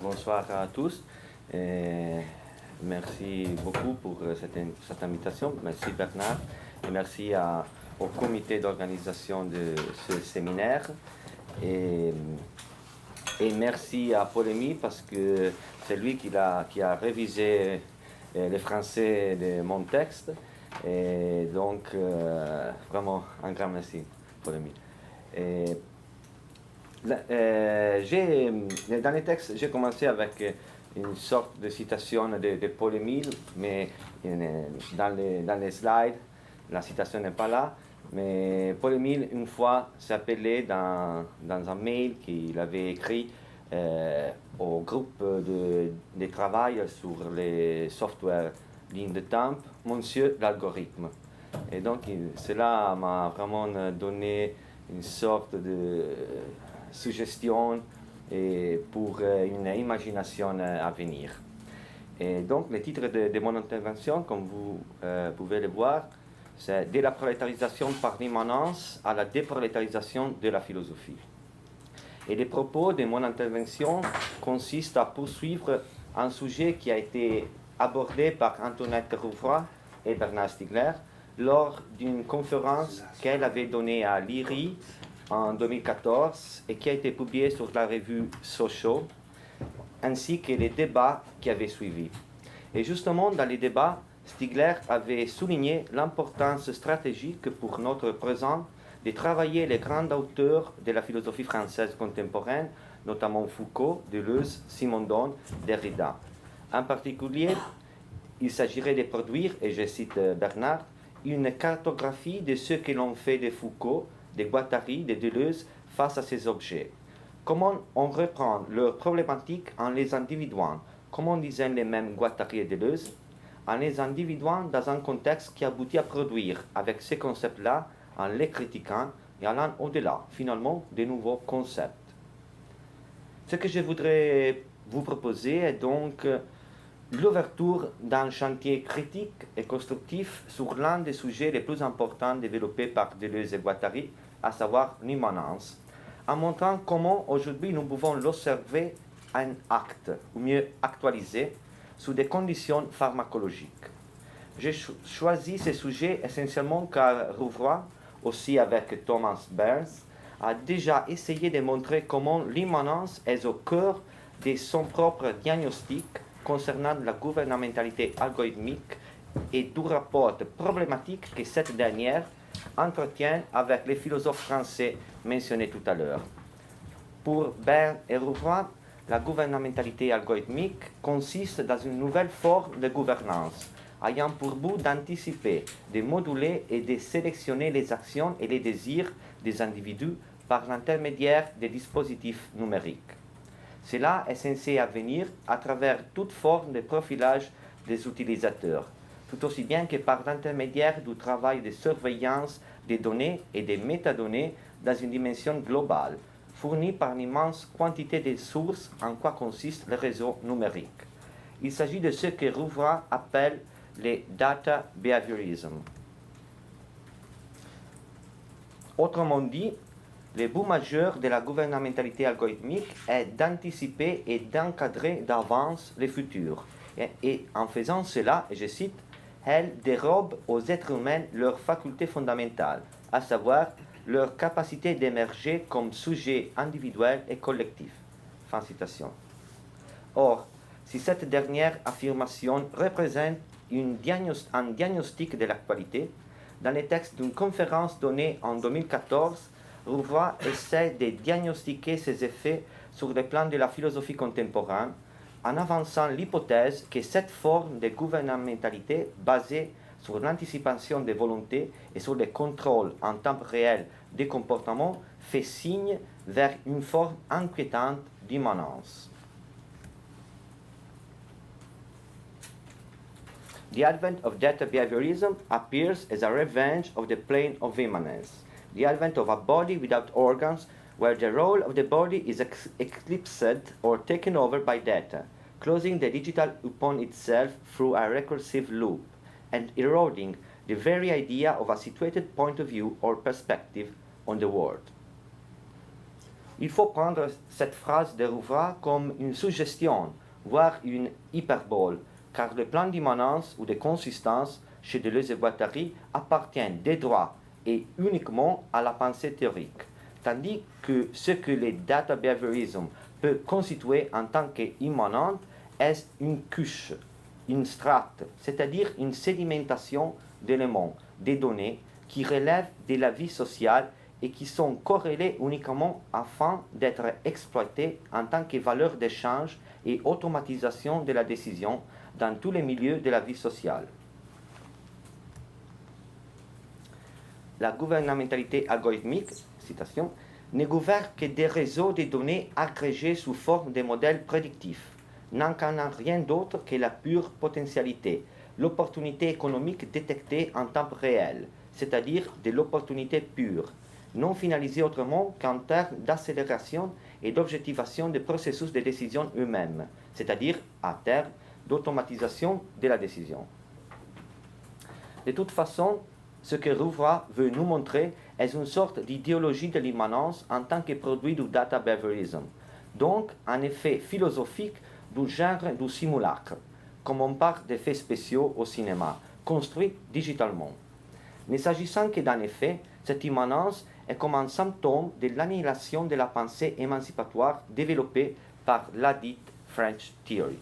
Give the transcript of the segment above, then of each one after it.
Bonsoir à tous. Merci beaucoup pour cette invitation. Merci Bernard et merci au comité d'organisation de ce séminaire. Et merci à Paul-Émile parce que c'est lui qui a révisé le français de mon texte. Et donc, vraiment, un grand merci, Paul-Émile. Dans les textes, j'ai commencé avec une sorte de citation de Paul-Émile, mais dans les slides, la citation n'est pas là. Mais Paul-Émile, une fois, s'appelait dans un mail qu'il avait écrit au groupe de travail sur les softwares ligne de temps, Monsieur l'algorithme. Et donc, cela m'a vraiment donné une sorte de suggestion pour une imagination à venir. Et donc, le titre de mon intervention, comme vous pouvez le voir, c'est « De la prolétarisation par l'immanence à la déprolétarisation de la philosophie ». Et les propos de mon intervention consistent à poursuivre un sujet qui a été abordé par Antoinette Rouvroy et Bernard Stiegler lors d'une conférence qu'elle avait donnée à l'IRI en 2014 et qui a été publiée sur la revue Sochaux, ainsi que les débats qui avaient suivi. Et justement, dans les débats, Stiegler avait souligné l'importance stratégique pour notre présent de travailler les grands auteurs de la philosophie française contemporaine, notamment Foucault, Deleuze, Simondon, Derrida. En particulier, il s'agirait de produire, et je cite Bernard, une cartographie de ce que l'on fait de Foucault, de Guattari, de Deleuze face à ces objets. Comment on reprend leurs problématiques en les individuant, comment disaient les mêmes Guattari et Deleuze, en les individuant dans un contexte qui aboutit à produire, avec ces concepts-là, en les critiquant et allant au-delà, finalement, des nouveaux concepts. Ce que je voudrais vous proposer est donc l'ouverture d'un chantier critique et constructif sur l'un des sujets les plus importants développés par Deleuze et Guattari, à savoir l'immanence, en montrant comment aujourd'hui nous pouvons l'observer en acte, ou mieux actualisé, sous des conditions pharmacologiques. J'ai choisi ce sujet essentiellement car Rouvroy, aussi avec Thomas Burns, a déjà essayé de montrer comment l'immanence est au cœur de son propre diagnostic concernant la gouvernementalité algorithmique et du rapport problématique que cette dernière entretient avec les philosophes français mentionnés tout à l'heure. Pour Burns et Rouvroy, la gouvernementalité algorithmique consiste dans une nouvelle forme de gouvernance, ayant pour but d'anticiper, de moduler et de sélectionner les actions et les désirs des individus par l'intermédiaire des dispositifs numériques. Cela est censé advenir à travers toute forme de profilage des utilisateurs, tout aussi bien que par l'intermédiaire du travail de surveillance des données et des métadonnées dans une dimension globale, fournie par une immense quantité de sources en quoi consiste le réseau numérique. Il s'agit de ce que Rouvroy appelle les data behaviorism. Autrement dit, le but majeur de la gouvernementalité algorithmique est d'anticiper et d'encadrer d'avance le futur. Et en faisant cela, et je cite, elle dérobe aux êtres humains leurs facultés fondamentales, à savoir leur capacité d'émerger comme sujet individuel et collectif. Fin citation. Or, si cette dernière affirmation représente un diagnostic de l'actualité, dans les textes d'une conférence donnée en 2014, Rouvroy essaie de diagnostiquer ses effets sur le plan de la philosophie contemporaine en avançant l'hypothèse que cette forme de gouvernementalité basée sur l'anticipation des volontés et sur le contrôle en temps réel des comportements fait signe vers une forme inquiétante d'immanence. The advent of data behaviorism appears as a revenge of the plane of immanence, the advent of a body without organs, where the role of the body is eclipsed or taken over by data, closing the digital upon itself through a recursive loop, and eroding the very idea of a situated point of view or perspective on the world. Il faut prendre cette phrase de Rouvroy comme une suggestion, voire une hyperbole, car le plan d'immanence ou de consistance chez Deleuze et Guattari appartient des droits et uniquement à la pensée théorique, tandis que ce que le data behaviorism peut constituer en tant qu'immanente est une couche, une strate, c'est-à-dire une sédimentation d'éléments, des données qui relèvent de la vie sociale et qui sont corrélés uniquement afin d'être exploités en tant que valeur d'échange et automatisation de la décision dans tous les milieux de la vie sociale. La gouvernementalité algorithmique, citation, ne gouverne que des réseaux de données agrégés sous forme de modèles prédictifs, n'incarnant rien d'autre que la pure potentialité, l'opportunité économique détectée en temps réel, c'est-à-dire de l'opportunité pure, non finalisée autrement qu'en termes d'accélération et d'objectivation des processus de décision eux-mêmes, c'est-à-dire à terme d'automatisation de la décision. De toute façon, ce que Rouvroy veut nous montrer est une sorte d'idéologie de l'immanence en tant que produit du data behaviorism, donc un effet philosophique du genre du simulacre, comme on parle d'effets spéciaux au cinéma, construits digitalement. Ne s'agissant que d'un effet, cette immanence est comme un symptôme de l'annihilation de la pensée émancipatoire développée par la dite French Theory.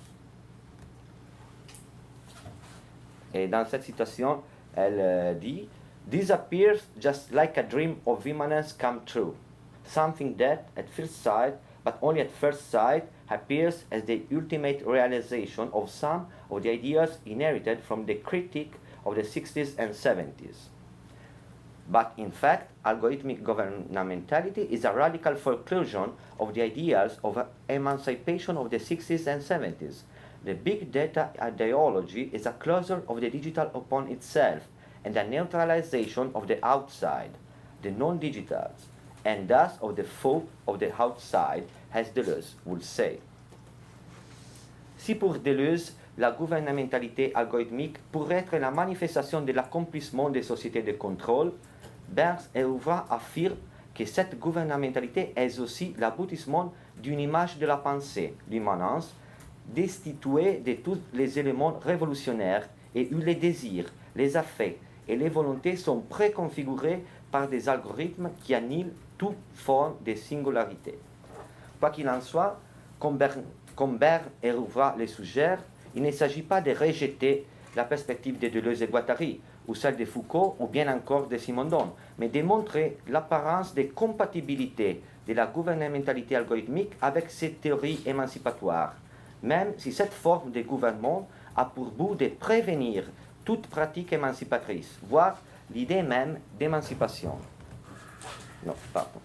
Et dans cette citation, elle dit « This appears just like a dream of immanence come true, something that, at first sight, but only at first sight, appears as the ultimate realization of some of the ideas inherited from the critique of the 60s and 70s. But in fact, algorithmic governmentality is a radical foreclosure of the ideals of emancipation of the 60s and 70s. The big data ideology is a closure of the digital upon itself and a neutralization of the outside, the non-digitals, and thus of the fault of the outside, as Deleuze would say. Si pour Deleuze, la gouvernementalité algorithmique pourrait être la manifestation de l'accomplissement des sociétés de contrôle, Berns et Rouvroy affirment que cette gouvernementalité est aussi l'aboutissement d'une image de la pensée, l'immanence, destituée de tous les éléments révolutionnaires et où les désirs, les affects et les volontés sont préconfigurés par des algorithmes qui annihilent toute forme de singularité. Quoi qu'il en soit, comme Berns et Rouvroy le suggèrent, il ne s'agit pas de rejeter la perspective de Deleuze et Guattari, ou celle de Foucault, ou bien encore de Simondon, mais de montrer l'apparence de compatibilité de la gouvernementalité algorithmique avec ces théories émancipatoires, même si cette forme de gouvernement a pour but de prévenir toute pratique émancipatrice, voire l'idée même d'émancipation. Non, pardon.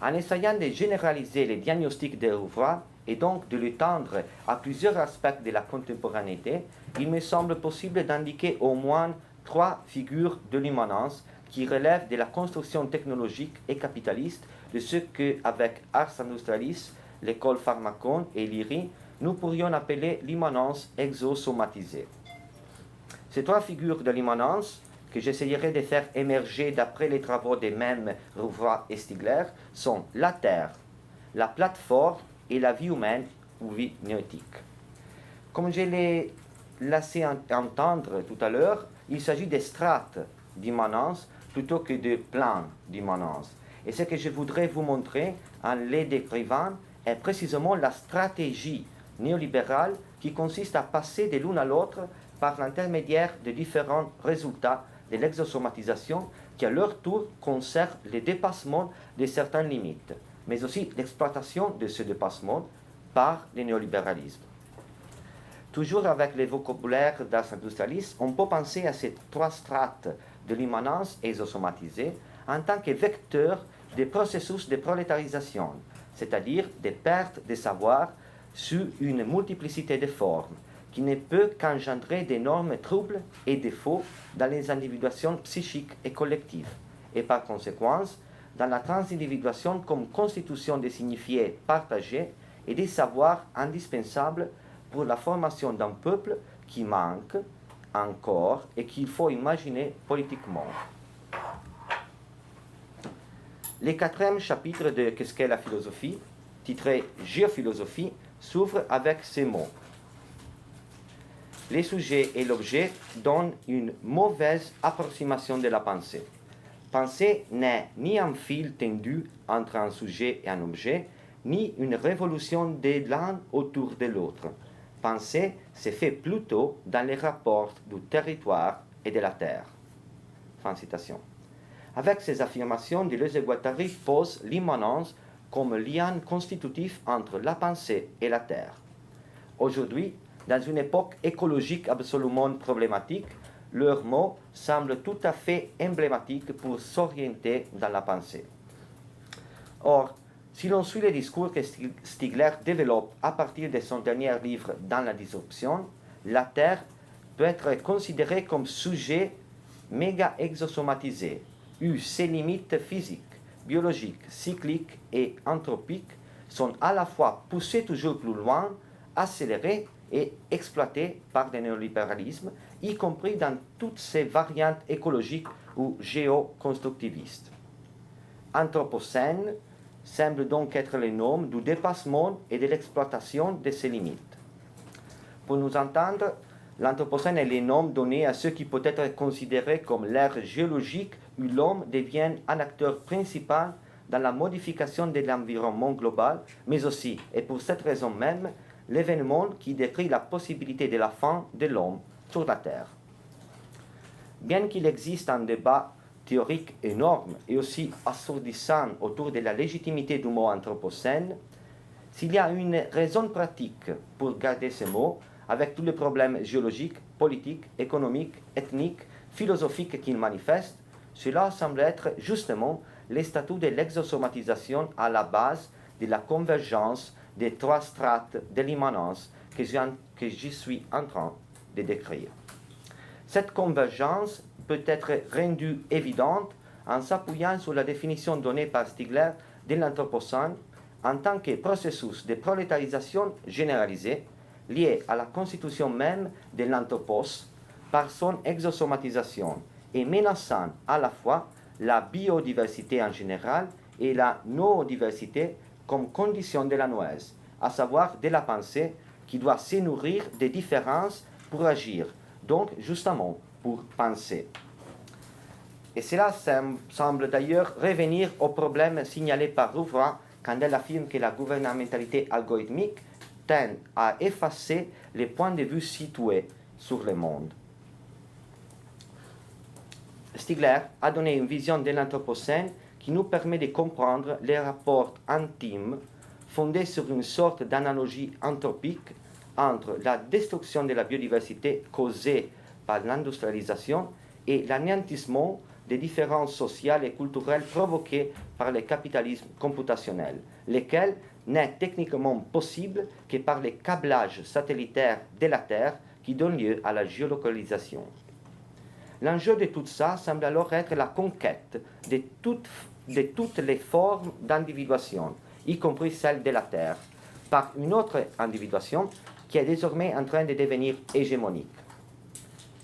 En essayant de généraliser les diagnostics de Rouvroy et donc de l'étendre à plusieurs aspects de la contemporanéité, il me semble possible d'indiquer au moins 3 figures de l'immanence qui relèvent de la construction technologique et capitaliste de ce qu'avec Ars Industrialis, l'école Pharmacon et l'IRI, nous pourrions appeler l'immanence exosomatisée. Ces 3 figures de l'immanence, que j'essayerai de faire émerger d'après les travaux des mêmes Rouvroy et Stigler, sont la Terre, la plateforme et la vie humaine ou vie noétique. Comme je l'ai laissé entendre tout à l'heure, il s'agit de strates d'immanence plutôt que de plans d'immanence. Et ce que je voudrais vous montrer en les décrivant est précisément la stratégie néolibérale qui consiste à passer de l'une à l'autre par l'intermédiaire de différents résultats de l'exosomatisation qui à leur tour conservent le dépassement de certaines limites, mais aussi l'exploitation de ce dépassement par le néolibéralisme. Toujours avec le vocabulaire d'Ars Industrialis, on peut penser à ces 3 strates de l'immanence exosomatisée en tant que vecteurs des processus de prolétarisation, c'est-à-dire des pertes de savoir sous une multiplicité de formes, qui ne peut qu'engendrer d'énormes troubles et défauts dans les individuations psychiques et collectives, et par conséquent, dans la transindividuation comme constitution des signifiés partagés et des savoirs indispensables pour la formation d'un peuple qui manque encore et qu'il faut imaginer politiquement. le quatrième chapitre de Qu'est-ce qu'est la philosophie, titré Géophilosophie, s'ouvre avec ces mots. Les sujets et l'objet donnent une mauvaise approximation de la pensée. Penser n'est ni un fil tendu entre un sujet et un objet, ni une révolution de l'un autour de l'autre. Penser se fait plutôt dans les rapports du territoire et de la terre. Fin citation. Avec ces affirmations, Deleuze-Guattari pose l'immanence comme lien constitutif entre la pensée et la terre. Aujourd'hui, dans une époque écologique absolument problématique, leurs mots semblent tout à fait emblématiques pour s'orienter dans la pensée. Or, si l'on suit le discours que Stigler développe à partir de son dernier livre Dans la disruption, la Terre peut être considérée comme sujet méga exosomatisé, où ses limites physiques, biologiques, cycliques et anthropiques sont à la fois poussées toujours plus loin, accélérées et exploitées par le néolibéralisme, y compris dans toutes ses variantes écologiques ou géoconstructivistes. Anthropocène semble donc être le nom du dépassement et de l'exploitation de ses limites. Pour nous entendre, l'Anthropocène est le nom donné à ce qui peut être considéré comme l'ère géologique où l'homme devient un acteur principal dans la modification de l'environnement global, mais aussi, et pour cette raison même, l'événement qui décrit la possibilité de la fin de l'homme sur la Terre. Bien qu'il existe un débat théorique énorme et aussi assourdissant autour de la légitimité du mot anthropocène, s'il y a une raison pratique pour garder ce mot, avec tous les problèmes géologiques, politiques, économiques, ethniques, philosophiques qu'il manifeste, cela semble être justement le statut de l'exosomatisation à la base de la convergence des trois strates de l'immanence que je suis en train de décrire. Cette convergence peut être rendue évidente en s'appuyant sur la définition donnée par Stigler de l'Anthropocène en tant que processus de prolétarisation généralisé lié à la constitution même de l'anthropos par son exosomatisation et menaçant à la fois la biodiversité en général et la non-diversité comme condition de la noise, à savoir de la pensée qui doit se nourrir des différences pour agir, donc justement pour penser. Et cela semble d'ailleurs revenir au problème signalé par Rouvroy quand elle affirme que la gouvernementalité algorithmique tend à effacer les points de vue situés sur le monde. Stigler a donné une vision de l'Anthropocène qui nous permet de comprendre les rapports intimes fondés sur une sorte d'analogie anthropique entre la destruction de la biodiversité causée par l'industrialisation et l'anéantissement des différences sociales et culturelles provoquées par le capitalisme computationnel, lequel n'est techniquement possible que par les câblages satellitaires de la Terre qui donnent lieu à la géolocalisation. L'enjeu de tout ça semble alors être la conquête de toutes les formes d'individuation, y compris celle de la Terre, par une autre individuation qui est désormais en train de devenir hégémonique.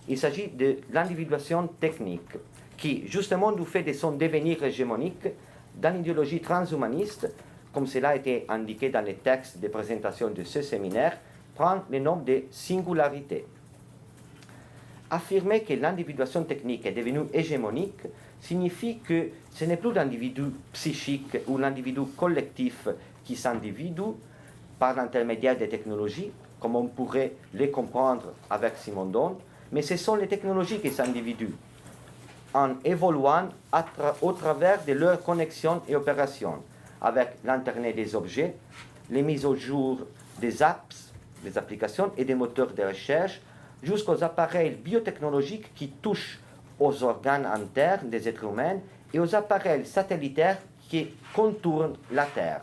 Il s'agit de l'individuation technique, qui, justement du fait de son devenir hégémonique, dans l'idéologie transhumaniste, comme cela a été indiqué dans les textes de présentation de ce séminaire, prend le nom de singularité. Affirmer que l'individuation technique est devenue hégémonique signifie que ce n'est plus l'individu psychique ou l'individu collectif qui s'individue par l'intermédiaire des technologies, comme on pourrait les comprendre avec Simondon, mais ce sont les technologies qui s'individuent en évoluant au travers de leurs connexions et opérations, avec l'Internet des objets, les mises au jour des apps, des applications et des moteurs de recherche, jusqu'aux appareils biotechnologiques qui touchent aux organes internes des êtres humains et aux appareils satellitaires qui contournent la Terre,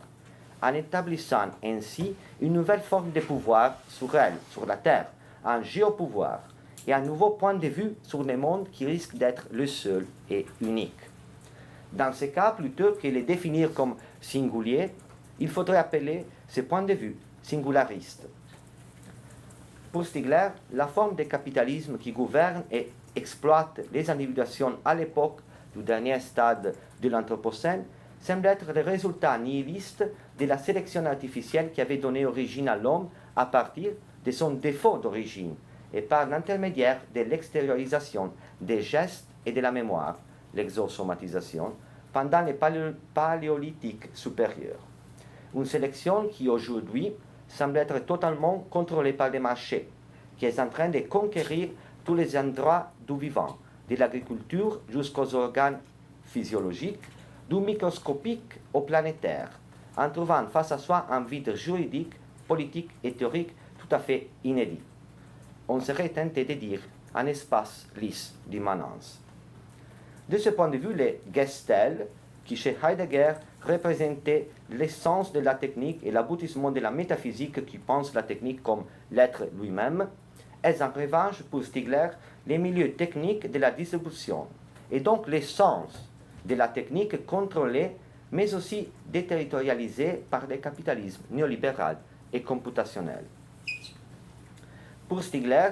en établissant ainsi une nouvelle forme de pouvoir sur elle, sur la Terre, un géopouvoir, et un nouveau point de vue sur le monde qui risque d'être le seul et unique. Dans ce cas, plutôt que les définir comme singuliers, il faudrait appeler ce point de vue singulariste. Pour Stigler, la forme de capitalisme qui gouverne et exploite les individuations à l'époque du dernier stade de l'Anthropocène semble être le résultat nihiliste de la sélection artificielle qui avait donné origine à l'homme à partir de son défaut d'origine et par l'intermédiaire de l'extériorisation des gestes et de la mémoire, l'exosomatisation, pendant les paléolithiques supérieurs. Une sélection qui aujourd'hui semble être totalement contrôlée par les marchés, qui est en train de conquérir tous les endroits du vivant, de l'agriculture jusqu'aux organes physiologiques, du microscopique au planétaire, en trouvant face à soi un vide juridique, politique et théorique tout à fait inédit. On serait tenté de dire un espace lisse d'immanence. De ce point de vue, les Gestell, qui chez Heidegger représentait l'essence de la technique et l'aboutissement de la métaphysique qui pense la technique comme l'être lui-même, est en revanche pour Stigler les milieux techniques de la distribution, et donc l'essence de la technique contrôlée, mais aussi déterritorialisée par le capitalisme néolibéral et computationnel. Pour Stigler,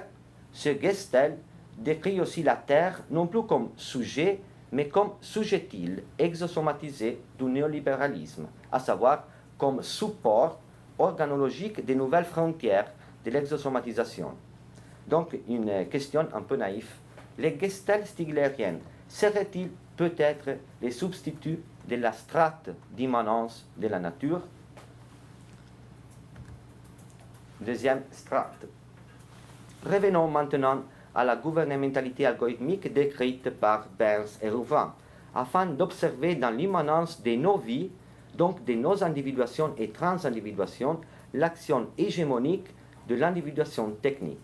ce Gestell décrit aussi la Terre non plus comme sujet, mais comme sujet-il exosomatisé du néolibéralisme, à savoir comme support organologique des nouvelles frontières de l'exosomatisation. Donc, une question un peu naïve. Les Gestell stiglériennes seraient-ils peut-être les substituts de la strate d'immanence de la nature? Deuxième strate. Revenons maintenant à la gouvernementalité algorithmique décrite par Burns et Rouvin, afin d'observer dans l'immanence de nos vies, donc de nos individuations et transindividuations, l'action hégémonique de l'individuation technique.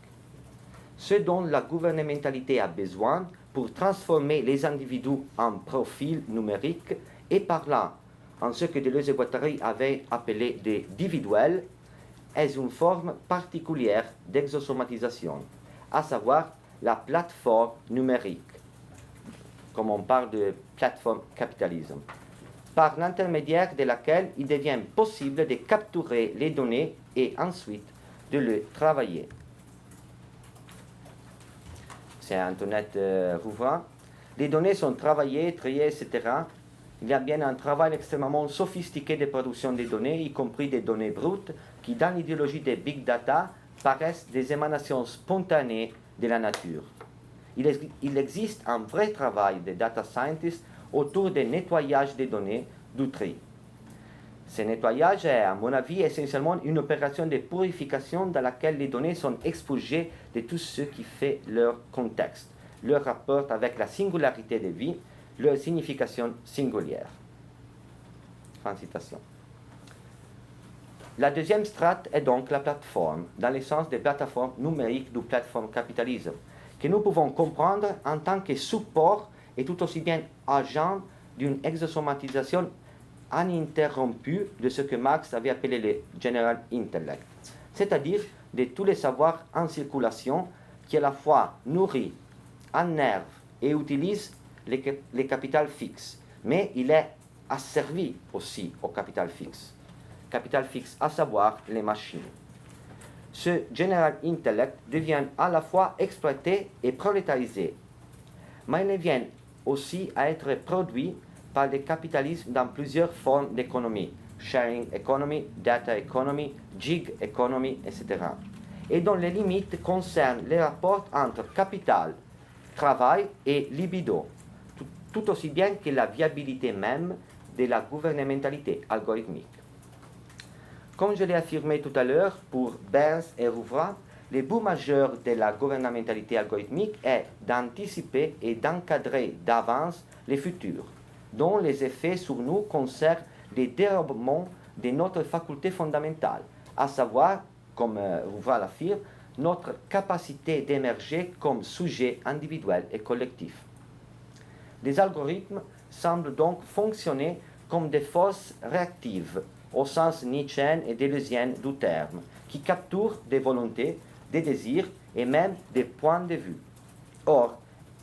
Ce dont la gouvernementalité a besoin pour transformer les individus en profils numériques et par là en ce que Deleuze et Guattari avaient appelé des individuels, est une forme particulière d'exosomatisation, à savoir la plateforme numérique, comme on parle de plateforme capitalisme, par l'intermédiaire de laquelle il devient possible de capturer les données et ensuite de les travailler. C'est Antoinette Rouvin. Les données sont travaillées, triées, etc. Il y a bien un travail extrêmement sophistiqué de production des données, y compris des données brutes, qui, dans l'idéologie des big data, paraissent des émanations spontanées de la nature. Il existe un vrai travail de data scientists autour du nettoyage des données, du tri. Ce nettoyage est, à mon avis, essentiellement une opération de purification dans laquelle les données sont expurgées de tout ce qui fait leur contexte, leur rapport avec la singularité de vie, leur signification singulière. Fin de citation. La deuxième strate est donc la plateforme, dans le sens des plateformes numériques du plateforme capitalisme, que nous pouvons comprendre en tant que support et tout aussi bien agent d'une exosomatisation uninterrompue de ce que Marx avait appelé le general intellect, c'est-à-dire de tous les savoirs en circulation qui à la fois nourrit, énerve et utilise les capitales fixes, mais il est asservi aussi au capital fixe. Capital fixe, à savoir les machines. Ce general intellect devient à la fois exploité et prolétarisé, mais il vient aussi à être produit par le capitalisme dans plusieurs formes d'économie, sharing economy, data economy, gig economy, etc., et dont les limites concernent les rapports entre capital, travail et libido, tout aussi bien que la viabilité même de la gouvernementalité algorithmique. Comme je l'ai affirmé tout à l'heure, pour Burns et Rouvin, le but majeur de la gouvernementalité algorithmique est d'anticiper et d'encadrer d'avance les futurs, dont les effets sur nous concernent les dérobements de notre faculté fondamentale, à savoir, comme Rouvin l'affirme, notre capacité d'émerger comme sujet individuel et collectif. Les algorithmes semblent donc fonctionner comme des forces réactives, au sens nietzschéen et deleuzien du terme, qui capturent des volontés, des désirs et même des points de vue. Or,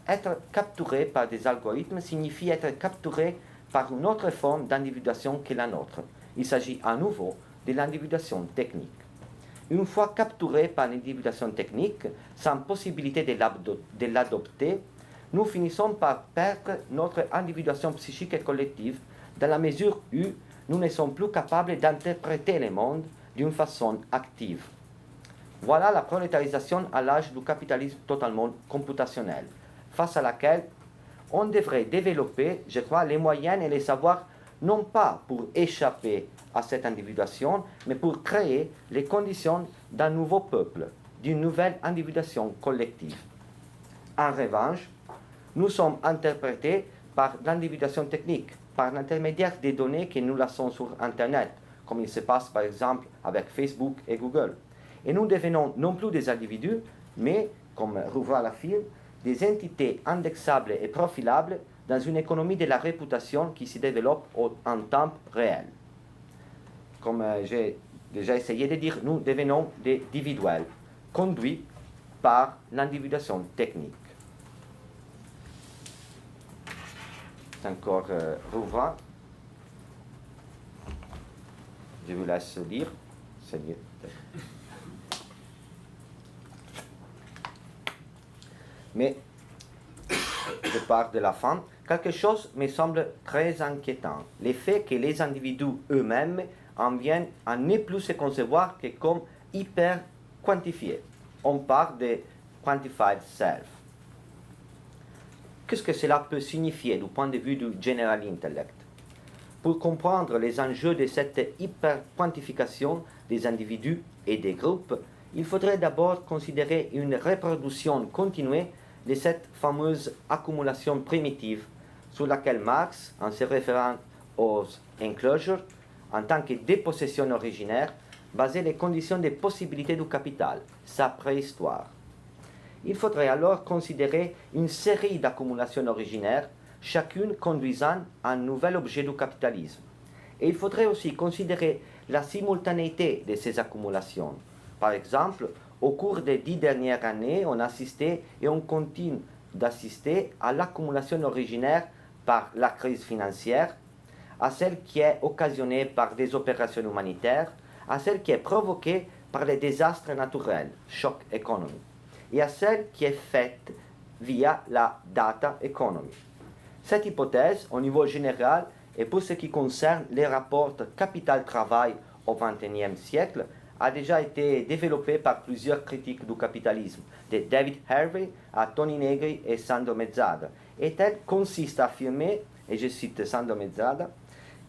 être capturé par des algorithmes signifie être capturé par une autre forme d'individuation que la nôtre. Il s'agit à nouveau de l'individuation technique. Une fois capturé par l'individuation technique, sans possibilité de l'adopter, nous finissons par perdre notre individuation psychique et collective dans la mesure où nous ne sommes plus capables d'interpréter le monde d'une façon active. Voilà la prolétarisation à l'âge du capitalisme totalement computationnel, face à laquelle on devrait développer, je crois, les moyens et les savoirs, non pas pour échapper à cette individuation, mais pour créer les conditions d'un nouveau peuple, d'une nouvelle individuation collective. En revanche, nous sommes interprétés par l'individuation technique, par l'intermédiaire des données que nous laissons sur Internet, comme il se passe par exemple avec Facebook et Google. Et nous devenons non plus des individus, mais, comme Rouvroy l'affirme, des entités indexables et profilables dans une économie de la réputation qui se développe en temps réel. Comme j'ai déjà essayé de dire, nous devenons des individuels, conduits par l'individuation technique. C'est encore Rouvroy. Je vous laisse lire. C'est mieux. Mais, je pars de la fin, quelque chose me semble très inquiétant. Le fait que les individus eux-mêmes en viennent à ne plus se concevoir que comme hyper quantifiés. On parle de quantified self. Qu'est-ce que cela peut signifier du point de vue du general intellect? Pour comprendre les enjeux de cette hyper-quantification des individus et des groupes, il faudrait d'abord considérer une reproduction continuée de cette fameuse accumulation primitive sur laquelle Marx, en se référant aux enclosures, en tant que dépossession originaire, basait les conditions de possibilité du capital, sa préhistoire. Il faudrait alors considérer une série d'accumulations originaires, chacune conduisant à un nouvel objet du capitalisme. Et il faudrait aussi considérer la simultanéité de ces accumulations. Par exemple, au cours des 10 dernières années, on assistait et on continue d'assister à l'accumulation originaire par la crise financière, à celle qui est occasionnée par des opérations humanitaires, à celle qui est provoquée par les désastres naturels, choc économique, et à celle qui est faite via la data economy. Cette hypothèse, au niveau général, et pour ce qui concerne les rapports capital-travail au XXIe siècle, a déjà été développée par plusieurs critiques du capitalisme, de David Harvey à Tony Negri et Sandro Mezzada, et elle consiste à affirmer, et je cite Sandro Mezzada,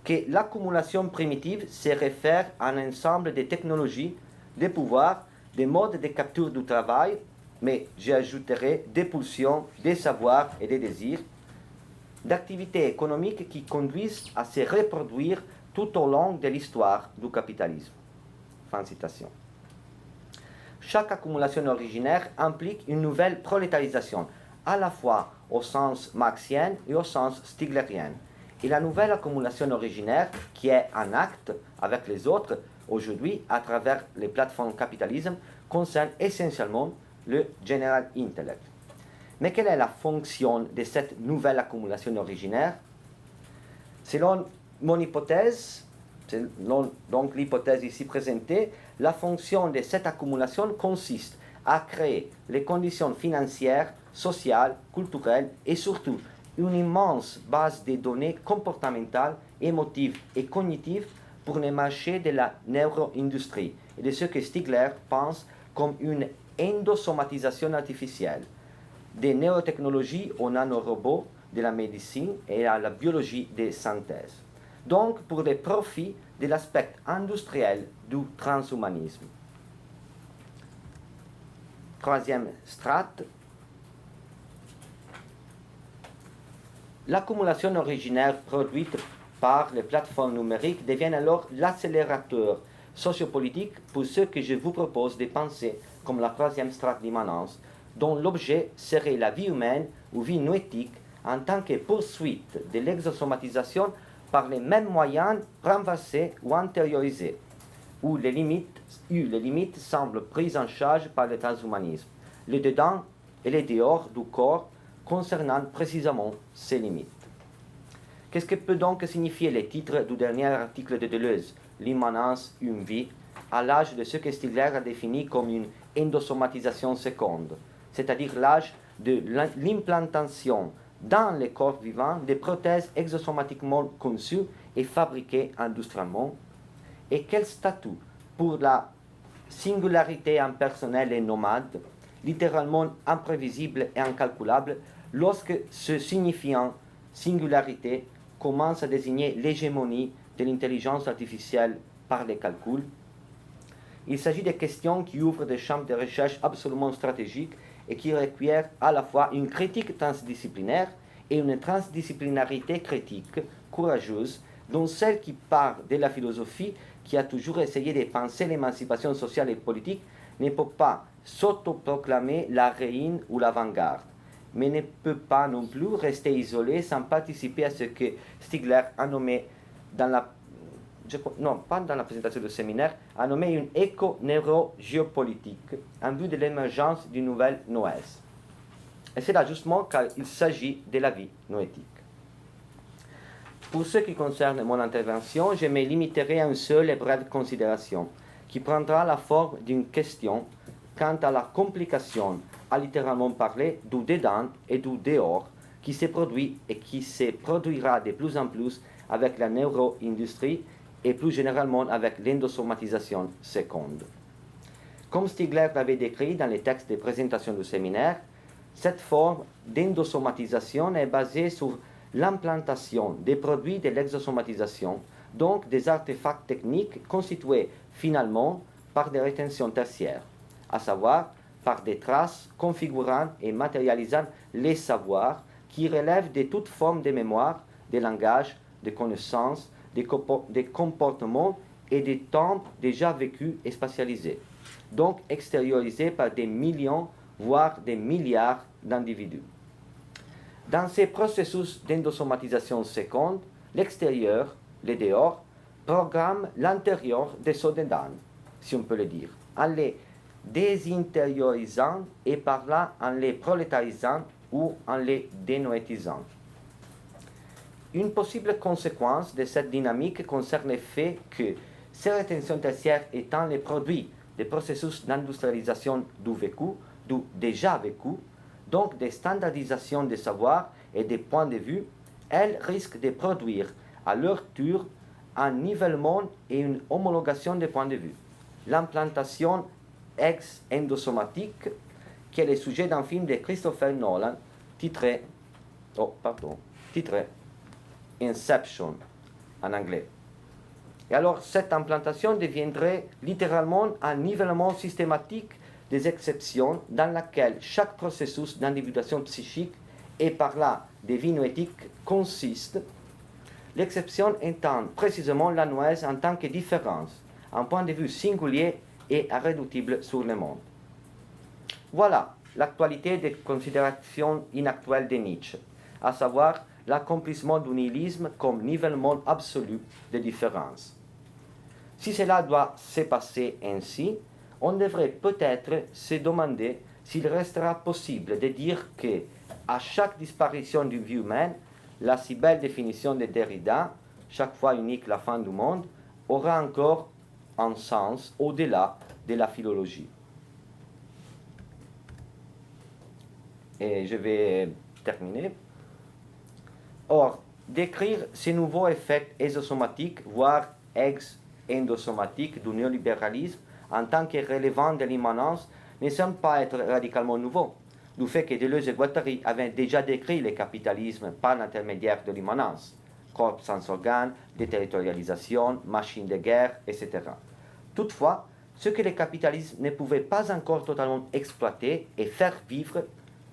que l'accumulation primitive se réfère à un ensemble de technologies, de pouvoirs, de modes de capture du travail, mais j'ajouterai des pulsions, des savoirs et des désirs, d'activités économiques qui conduisent à se reproduire tout au long de l'histoire du capitalisme. Fin de citation. Chaque accumulation originaire implique une nouvelle prolétarisation, à la fois au sens marxien et au sens stiglerien. Et la nouvelle accumulation originaire, qui est en acte avec les autres, aujourd'hui, à travers les plateformes capitalisme, concerne essentiellement le general intellect. Mais quelle est la fonction de cette nouvelle accumulation originaire? Selon mon hypothèse, selon donc l'hypothèse ici présentée, la fonction de cette accumulation consiste à créer les conditions financières, sociales, culturelles et surtout une immense base de données comportementales, émotives et cognitives pour le marché de la neuroindustrie et de ce que Stigler pense comme une endosomatisation artificielle, des néotechnologies aux nanorobots, de la médecine et à la biologie de synthèse. Donc pour les profits de l'aspect industriel du transhumanisme. Troisième strate, l'accumulation originaire produite par les plateformes numériques devient alors l'accélérateur sociopolitique pour ce que je vous propose de penser comme la troisième strate d'immanence, dont l'objet serait la vie humaine ou vie noétique en tant que poursuite de l'exosomatisation par les mêmes moyens renversés ou antériorisés, où les limites semblent prises en charge par le transhumanisme, le dedans et le dehors du corps concernant précisément ces limites. Qu'est-ce que peut donc signifier le titre du dernier article de Deleuze, l'immanence, une vie, à l'âge de ce que Stigler a défini comme une endosomatisation seconde, c'est-à-dire l'âge de l'implantation dans les corps vivants des prothèses exosomatiquement conçues et fabriquées industriellement, et quel statut pour la singularité impersonnelle et nomade, littéralement imprévisible et incalculable, lorsque ce signifiant singularité commence à désigner l'hégémonie de l'intelligence artificielle par les calculs. Il s'agit de questions qui ouvrent des champs de recherche absolument stratégiques et qui requièrent à la fois une critique transdisciplinaire et une transdisciplinarité critique courageuse, dont celle qui part de la philosophie, qui a toujours essayé de penser l'émancipation sociale et politique, ne peut pas s'autoproclamer la reine ou l'avant-garde, mais ne peut pas non plus rester isolée sans participer à ce que Stigler a nommé pas dans la présentation du séminaire, a nommé une éco-neuro-géopolitique en vue de l'émergence d'une nouvelle noèse. Et c'est là justement car il s'agit de la vie noétique. Pour ce qui concerne mon intervention, je me limiterai à une seule et brève considération, qui prendra la forme d'une question quant à la complication, à littéralement parler, du dedans et du dehors, qui se produit et qui se produira de plus en plus avec la neuro-industrie et plus généralement avec l'endosomatisation seconde. Comme Stigler l'avait décrit dans les textes de présentation du séminaire, cette forme d'endosomatisation est basée sur l'implantation des produits de l'exosomatisation, donc des artefacts techniques constitués finalement par des rétentions tertiaires, à savoir par des traces configurant et matérialisant les savoirs qui relèvent de toute forme de mémoire, de langage, de connaissances, des comportements et des temps déjà vécus et spatialisés, donc extériorisés par des millions, voire des milliards d'individus. Dans ces processus d'endosomatisation seconde, l'extérieur, le dehors, programme l'intérieur de ce dedans, si on peut le dire, en les désintériorisant et par là en les prolétarisant ou en les dénoétisant. Une possible conséquence de cette dynamique concerne le fait que ces rétentions tertiaires étant les produits des processus d'industrialisation du vécu, du déjà vécu, donc des standardisations des savoirs et des points de vue, elles risquent de produire à leur tour un nivellement et une homologation des points de vue. L'implantation ex-endosomatique, qui est le sujet d'un film de Christopher Nolan titré Inception en anglais. Et alors cette implantation deviendrait littéralement un nivellement systématique des exceptions dans laquelle chaque processus d'individuation psychique et par là des vies noétiques consiste, l'exception étant précisément la noise en tant que différence, un point de vue singulier et irréductible sur le monde. Voilà l'actualité des considérations inactuelles de Nietzsche, à savoir l'accomplissement du nihilisme comme nivellement absolu de différence. Si cela doit se passer ainsi, on devrait peut-être se demander s'il restera possible de dire que, à chaque disparition d'une vie humaine, la si belle définition de Derrida, chaque fois unique la fin du monde, aura encore un sens au-delà de la philologie. Et je vais terminer. Or, décrire ces nouveaux effets ésosomatiques, voire ex-endosomatiques du néolibéralisme en tant que relevant de l'immanence ne semble pas être radicalement nouveau, du fait que Deleuze et Guattari avaient déjà décrit le capitalisme par l'intermédiaire de l'immanence, corps sans organes, déterritorialisation, machine de guerre, etc. Toutefois, ce que le capitalisme ne pouvait pas encore totalement exploiter et faire vivre,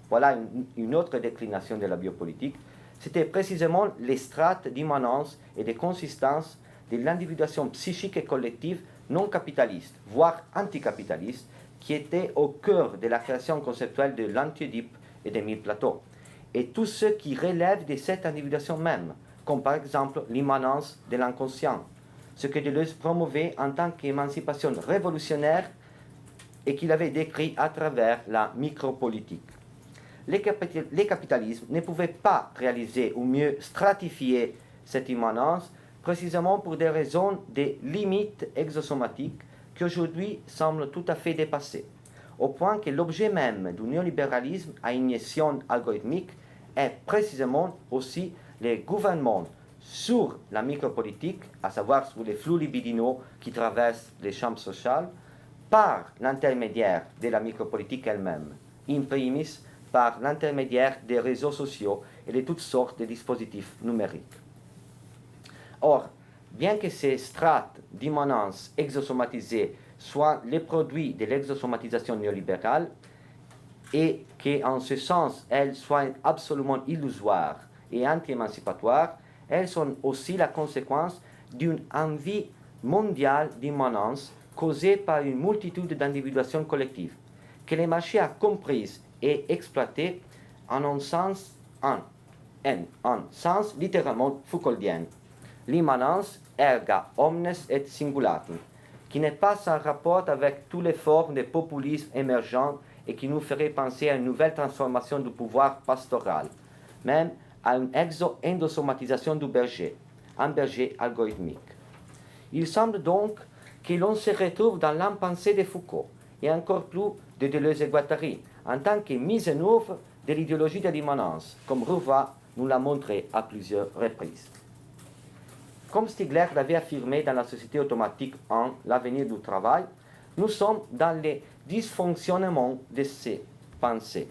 voilà une autre déclination de la biopolitique, c'était précisément les strates d'immanence et de consistance de l'individuation psychique et collective non capitaliste, voire anticapitaliste, qui était au cœur de la création conceptuelle de l'Anti-Oedipe et d'Émile Plateau, et tout ce qui relève de cette individuation même, comme par exemple l'immanence de l'inconscient, ce que Deleuze promouvait en tant qu'émancipation révolutionnaire et qu'il avait décrit à travers la micropolitique. Les capitalismes ne pouvaient pas réaliser ou mieux stratifier cette immanence précisément pour des raisons de limites exosomatiques qui aujourd'hui semblent tout à fait dépassées, au point que l'objet même du néolibéralisme à injection algorithmique est précisément aussi les gouvernements sur la micropolitique, à savoir sur les flux libidinaux qui traversent les chambres sociales, par l'intermédiaire de la micropolitique elle-même, in primis par l'intermédiaire des réseaux sociaux et de toutes sortes de dispositifs numériques. Or, bien que ces strates d'immanence exosomatisée soient les produits de l'exosomatisation néolibérale et qu'en ce sens elles soient absolument illusoires et anti-émancipatoires, elles sont aussi la conséquence d'une envie mondiale d'immanence causée par une multitude d'individuations collectives, que le marché a comprises et exploitées en un sens littéralement Foucaultien. L'immanence erga omnes et singulatum, qui n'est pas sans rapport avec toutes les formes de populisme émergents et qui nous ferait penser à une nouvelle transformation du pouvoir pastoral, même à une endosomatisation du berger, un berger algorithmique. Il semble donc que l'on se retrouve dans l'impensé de Foucault, et encore plus de Deleuze et Guattari, en tant que mise en œuvre de l'idéologie de l'immanence, comme Rouva nous l'a montré à plusieurs reprises. Comme Stigler l'avait affirmé dans la Société automatique en L'avenir du travail, nous sommes dans le dysfonctionnement de ces pensées.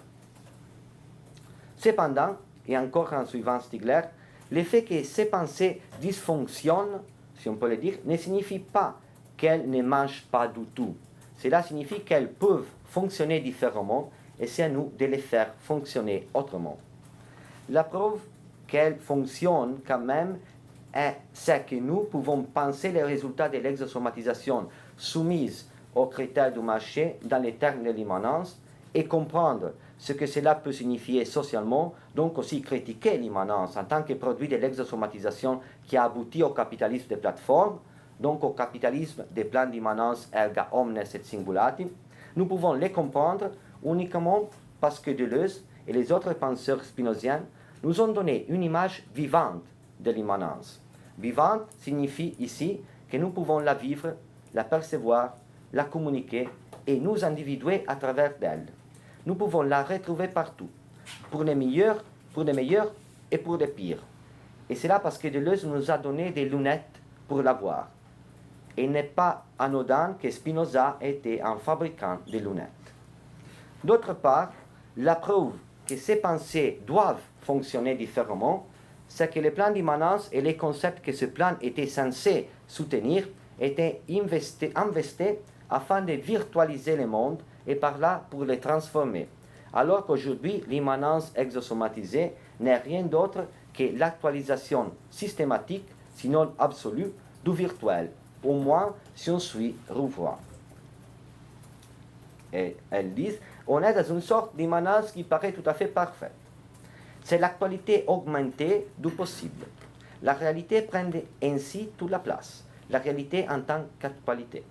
Cependant, et encore en suivant Stigler, le fait que ces pensées dysfonctionnent, si on peut le dire, ne signifie pas qu'elles ne marchent pas du tout. Cela signifie qu'elles peuvent fonctionner différemment et c'est à nous de les faire fonctionner autrement. La preuve qu'elles fonctionnent quand même c'est que nous pouvons penser les résultats de l'exosomatisation soumise aux critères du marché dans les termes de l'immanence et comprendre ce que cela peut signifier socialement, donc aussi critiquer l'immanence en tant que produit de l'exosomatisation qui a abouti au capitalisme des plateformes, donc au capitalisme des plans d'immanence erga omnes et singulati. Nous pouvons les comprendre uniquement parce que Deleuze et les autres penseurs spinoziens nous ont donné une image vivante de l'immanence. Vivante signifie ici que nous pouvons la vivre, la percevoir, la communiquer et nous individuer à travers d'elle. Nous pouvons la retrouver partout, pour les meilleurs et pour les pires. Et c'est là parce que Deleuze nous a donné des lunettes pour la voir. Et il n'est pas anodin que Spinoza était un fabricant de lunettes. D'autre part, la preuve que ces pensées doivent fonctionner différemment, c'est que les plans d'immanence et les concepts que ce plan était censé soutenir étaient investis afin de virtualiser le monde et par là pour les transformer. Alors qu'aujourd'hui, l'immanence exosomatisée n'est rien d'autre que l'actualisation systématique, sinon absolue, du virtuel, au moins si on suit Rouvois. Et elles disent, on est dans une sorte d'immanence qui paraît tout à fait parfaite. C'est l'actualité augmentée du possible. La réalité prend ainsi toute la place, la réalité en tant qu'actualité.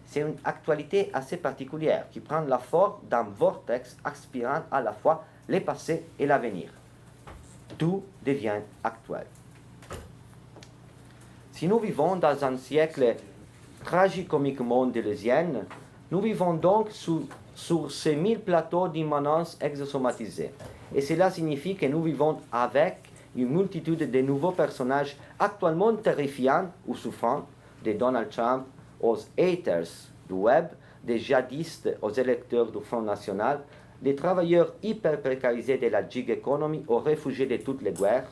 C'est une actualité assez particulière qui prend la forme d'un vortex aspirant à la fois le passé et l'avenir. Tout devient actuel. Si nous vivons dans un siècle tragicomiquement déleusien, nous vivons donc sur ces 1000 plateaux d'immanence exosomatisée. Et cela signifie que nous vivons avec une multitude de nouveaux personnages actuellement terrifiants ou souffrants, de Donald Trump aux haters du web, des djihadistes aux électeurs du Front National, des travailleurs hyper précarisés de la gig economy aux réfugiés de toutes les guerres,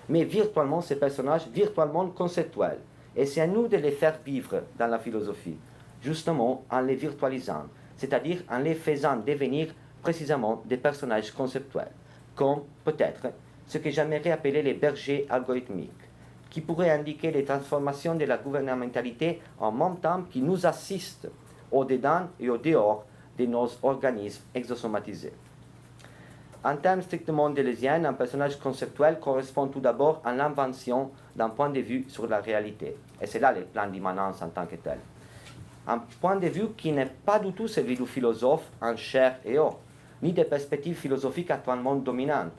mais virtuellement ces personnages virtuellement conceptuels. Et c'est à nous de les faire vivre dans la philosophie, justement en les virtualisant, c'est-à-dire en les faisant devenir précisément des personnages conceptuels, comme peut-être ce que j'aimerais appeler les bergers algorithmiques, qui pourraient indiquer les transformations de la gouvernementalité en même temps qui nous assistent au-dedans et au-dehors de nos organismes exosomatisés. En termes strictement deleuziens, un personnage conceptuel correspond tout d'abord à l'invention d'un point de vue sur la réalité. Et c'est là le plan d'immanence en tant que tel. Un point de vue qui n'est pas du tout celui du philosophe en chair et os, ni des perspectives philosophiques actuellement dominantes,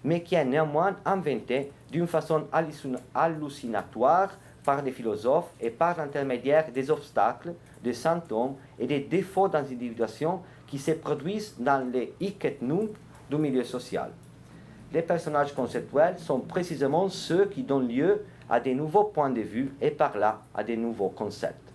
mais qui est néanmoins inventé d'une façon hallucinatoire par les philosophes et par l'intermédiaire des obstacles, des symptômes et des défauts d'individuation qui se produisent dans les hic et nunc du milieu social. les personnages conceptuels sont précisément ceux qui donnent lieu à des nouveaux points de vue et par là à des nouveaux concepts.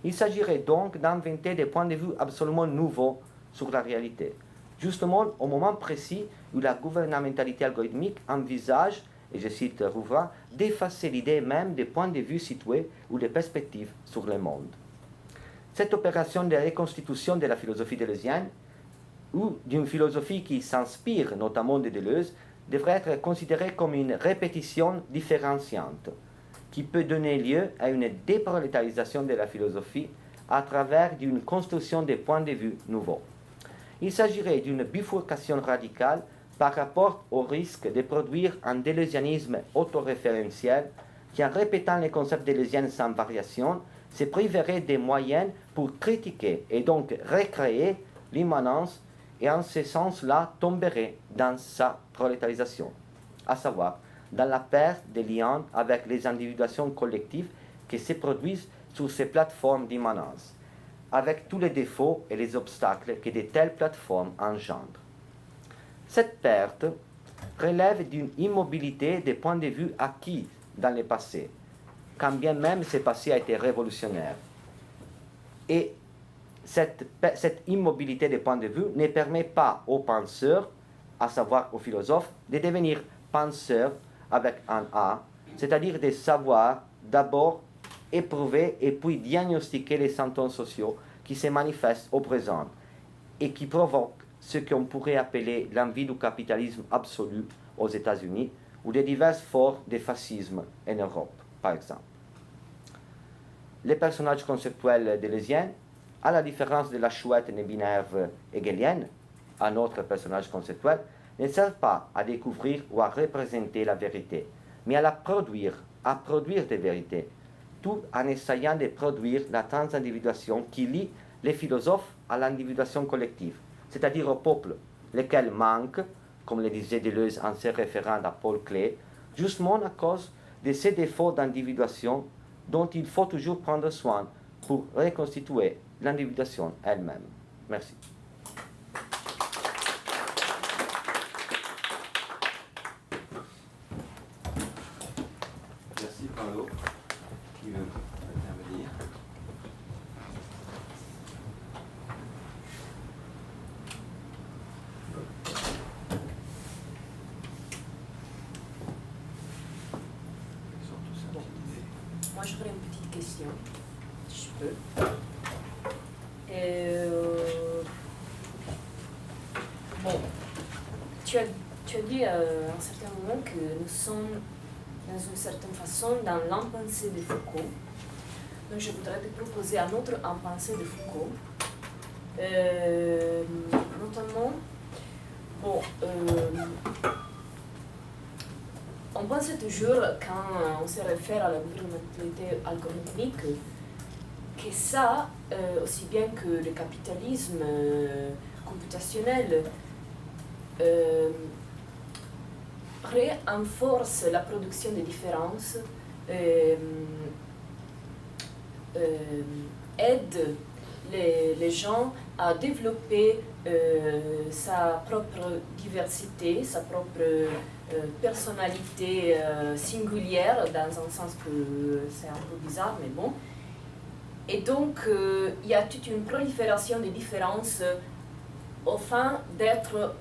Il s'agirait donc d'inventer des points de vue absolument nouveaux sur la réalité, justement au moment précis où la gouvernementalité algorithmique envisage, et je cite Rouvra, d'effacer l'idée même des points de vue situés ou des perspectives sur le monde. Cette opération de reconstitution de la philosophie deleuzienne, ou d'une philosophie qui s'inspire notamment de Deleuze, devrait être considérée comme une répétition différenciante, qui peut donner lieu à une déprolétarisation de la philosophie à travers une construction de points de vue nouveaux. Il s'agirait d'une bifurcation radicale par rapport au risque de produire un deleuzianisme autoréférentiel qui, en répétant les concepts deleuziens sans variation, se priverait des moyens pour critiquer et donc recréer l'immanence et en ce sens-là tomberait dans sa prolétarisation, à savoir dans la perte des liens avec les individuations collectives qui se produisent sur ces plateformes d'immanence, avec tous les défauts et les obstacles que de telles plateformes engendrent. Cette perte relève d'une immobilité des points de vue acquis dans le passé, quand bien même ce passé a été révolutionnaire. Et cette immobilité des points de vue ne permet pas aux penseurs, à savoir aux philosophes, de devenir penseurs avec un A, c'est-à-dire de savoir d'abord éprouver et puis diagnostiquer les symptômes sociaux qui se manifestent au présent et qui provoquent ce qu'on pourrait appeler l'envie du capitalisme absolu aux États-Unis ou des diverses formes de fascisme en Europe, par exemple. Les personnages conceptuels deleuziens, à la différence de la chouette binaire hegelienne, un autre personnage conceptuel, ne servent pas à découvrir ou à représenter la vérité, mais à la produire, à produire des vérités, tout en essayant de produire la transindividuation qui lie les philosophes à l'individuation collective, c'est-à-dire au peuple, lequel manque, comme le disait Deleuze en se référant à Paul Klee, justement à cause de ces défauts d'individuation dont il faut toujours prendre soin pour reconstituer l'individuation elle-même. Merci. Merci Paolo. Qui veut intervenir? Moi, j'aurais une petite question, si je peux. Bon, tu as dit à un certain moment que nous sommes, dans une certaine façon, dans l'impensé de Foucault. Donc, je voudrais te proposer un autre impensé de Foucault. Notamment, bon, on pense toujours, quand on se réfère à la gouvernementalité algorithmique, que ça, aussi bien que le capitalisme computationnel, renforce la production de différences, aide les gens à développer sa propre diversité, sa propre personnalité singulière, dans un sens que c'est un peu bizarre, mais bon. Et donc, il y a toute une prolifération des différences au fin d'être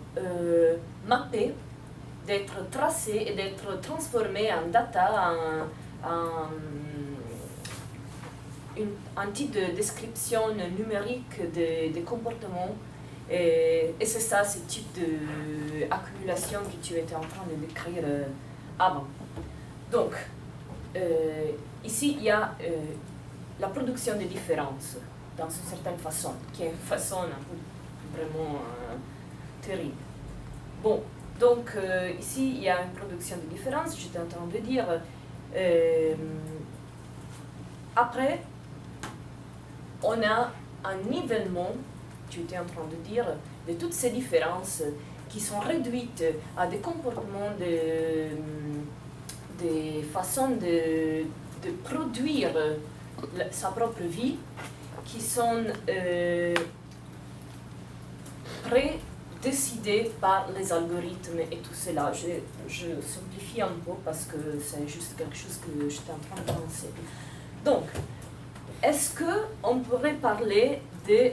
mappées, d'être tracées et d'être transformées en data, un type de description numérique des comportements. Et c'est ça, ce type d'accumulation que tu étais en train de décrire avant. Donc, ici, il y a la production des différences, dans une certaine façon, qui est une façon vraiment terrible. Bon, donc ici, il y a une production de différences, j'étais en train de dire. Après, on a un nivellement, tu étais en train de dire, de toutes ces différences qui sont réduites à des comportements, des façons de produire sa propre vie, qui sont décidé par les algorithmes et tout cela. Je simplifie un peu parce que c'est juste quelque chose que j'étais en train de penser. Donc, est-ce qu'on pourrait parler de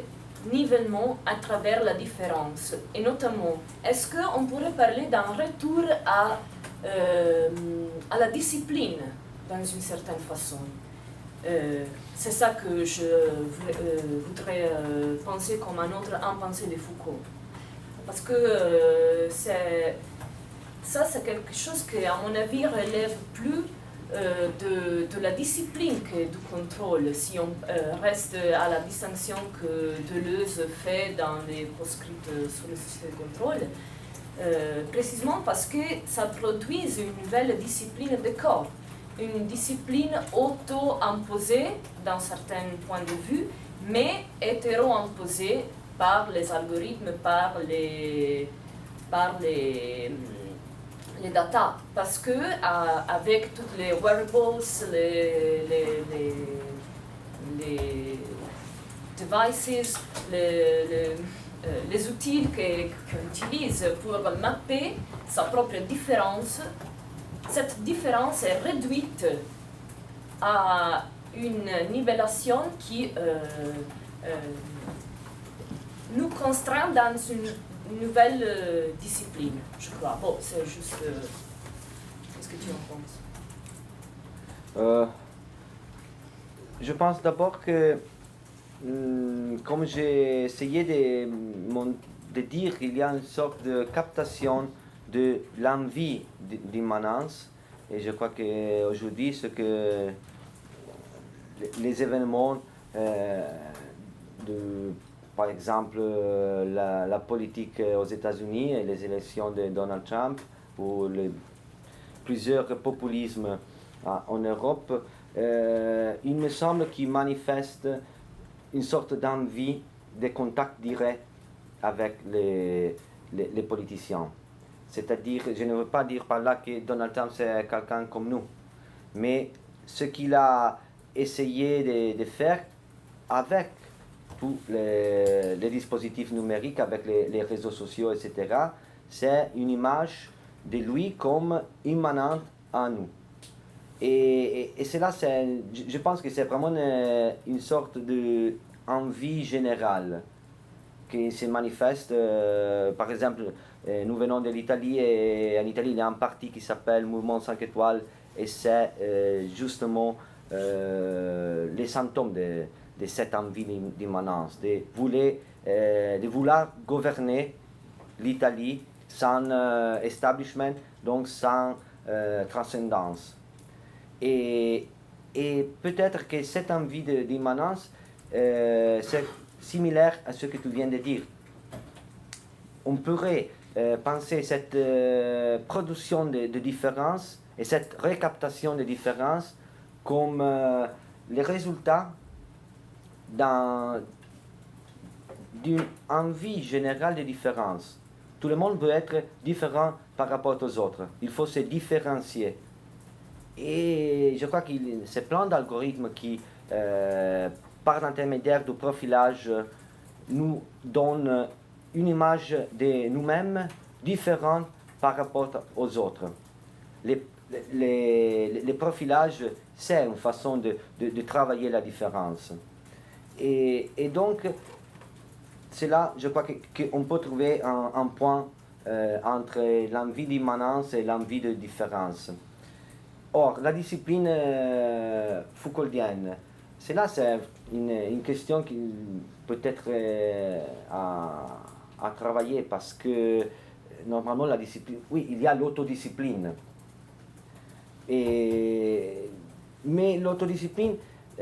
nivellement à travers la différence? Et notamment, est-ce qu'on pourrait parler d'un retour à la discipline, dans une certaine façon? C'est ça que je voudrais penser comme un autre impensé de Foucault. Parce que ça, c'est quelque chose qui, à mon avis, relève plus de la discipline que du contrôle, si on reste à la distinction que Deleuze fait dans les proscripts sur le contrôle, précisément parce que ça produit une nouvelle discipline de corps, une discipline auto-imposée dans certains points de vue, mais hétéro-imposée par les algorithmes, par les data, parce que avec toutes les wearables, les devices, les outils qu'on utilise pour mapper sa propre différence, cette différence est réduite à une nivellation qui nous contraint dans une nouvelle discipline, je crois. Bon, c'est juste... qu'est-ce que tu en penses? Je pense d'abord que, comme j'ai essayé de dire, il y a une sorte de captation de l'envie d'immanence, et je crois qu'aujourd'hui, ce que les événements par exemple, la politique aux États-Unis et les élections de Donald Trump, ou plusieurs populismes en Europe, il me semble qu'ils manifestent une sorte d'envie de contact direct avec les politiciens. C'est-à-dire, je ne veux pas dire par là que Donald Trump c'est quelqu'un comme nous, mais ce qu'il a essayé de faire avec tous les dispositifs numériques, avec les réseaux sociaux, etc., c'est une image de lui comme immanente à nous. Et cela, je pense que c'est vraiment une sorte d'envie générale qui se manifeste. Par exemple, nous venons de l'Italie, et en Italie, il y a un parti qui s'appelle Mouvement 5 étoiles, et c'est justement les symptômes de cette envie d'immanence, de vouloir gouverner l'Italie sans establishment, donc sans transcendance. Et peut-être que cette envie d'immanence, c'est similaire à ce que tu viens de dire. On pourrait penser cette production de différences et cette récaptation de différences comme les résultats d'une envie générale de différence. Tout le monde veut être différent par rapport aux autres. Il faut se différencier. Et je crois que c'est plein d'algorithmes qui, par l'intermédiaire du profilage, nous donnent une image de nous-mêmes différente par rapport aux autres. Les profilages, c'est une façon de travailler la différence. Et donc, c'est là, je crois qu'on peut trouver un point entre l'envie d'immanence et l'envie de différence. Or, la discipline Foucauldienne, c'est une question qui peut être à travailler, parce que normalement la discipline, oui, il y a l'autodiscipline. Mais l'autodiscipline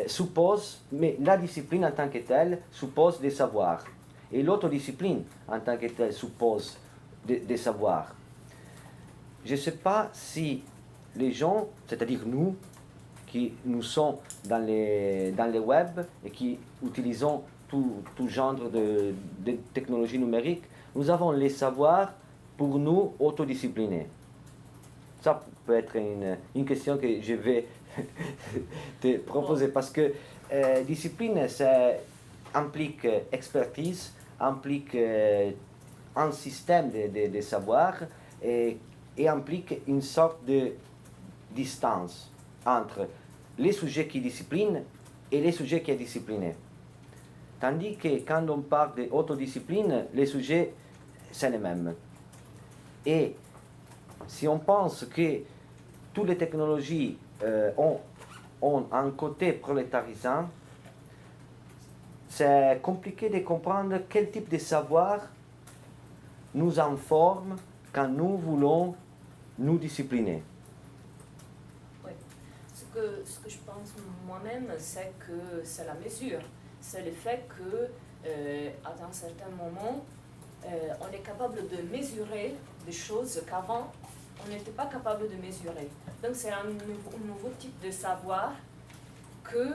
suppose, mais la discipline en tant que telle suppose des savoirs. Et l'autodiscipline en tant que telle suppose des savoirs. Je ne sais pas si les gens, c'est-à-dire nous, qui nous sommes dans les web et qui utilisons tout genre de technologies numériques, nous avons les savoirs pour nous autodiscipliner. Ça peut être une question que je vais te proposer, parce que discipline, ça implique expertise, implique un système de savoir et implique une sorte de distance entre les sujets qui disciplinent et les sujets qui sont disciplinés. Tandis que quand on parle d'autodiscipline, les sujets, c'est les mêmes. Et si on pense que toutes les technologies ont un côté prolétarisant, c'est compliqué de comprendre quel type de savoir nous informe quand nous voulons nous discipliner. Oui. Ce que je pense moi-même, c'est que c'est la mesure. C'est le fait qu'à un certain moment, on est capable de mesurer des choses qu'avant, on n'était pas capable de mesurer. Donc c'est un nouveau type de savoir que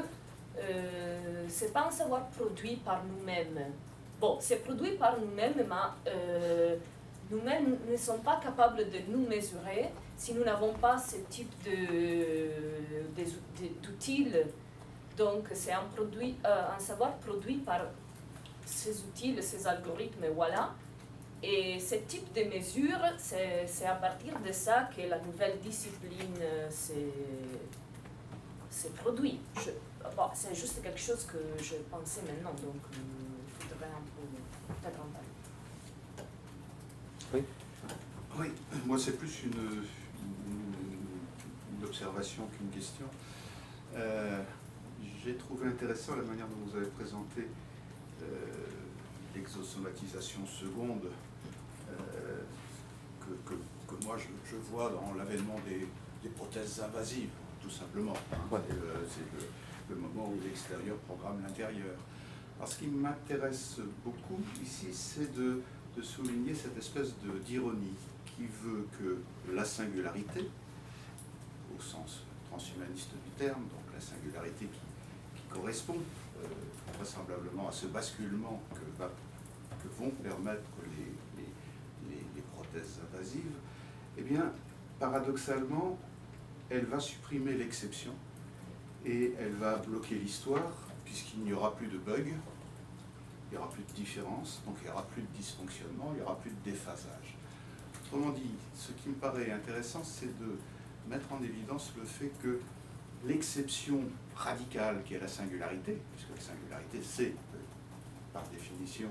ce n'est pas un savoir produit par nous-mêmes. Bon, c'est produit par nous-mêmes, mais nous-mêmes ne sommes pas capables de nous mesurer si nous n'avons pas ce type d'outils. Donc c'est un savoir produit par ces outils, ces algorithmes, voilà. Et ce type de mesure, c'est à partir de ça que la nouvelle discipline s'est produite. Bon, c'est juste quelque chose que je pensais maintenant, donc il faudrait un peu peut-être en parler. Oui. Oui, moi c'est plus une observation qu'une question. J'ai trouvé intéressant la manière dont vous avez présenté l'exosomatisation seconde que moi je vois dans l'avènement des prothèses invasives, tout simplement. Hein. Ouais. C'est le moment où l'extérieur programme l'intérieur. Alors ce qui m'intéresse beaucoup ici, c'est de souligner cette espèce d'ironie qui veut que la singularité, au sens transhumaniste du terme, donc la singularité qui correspond vraisemblablement à ce basculement que vont permettre les prothèses invasives, eh bien, paradoxalement, elle va supprimer l'exception et elle va bloquer l'histoire, puisqu'il n'y aura plus de bugs, il n'y aura plus de différence, donc il n'y aura plus de dysfonctionnement, il n'y aura plus de déphasage. Autrement dit, ce qui me paraît intéressant, c'est de mettre en évidence le fait que l'exception radicale qui est la singularité, puisque la singularité c'est par définition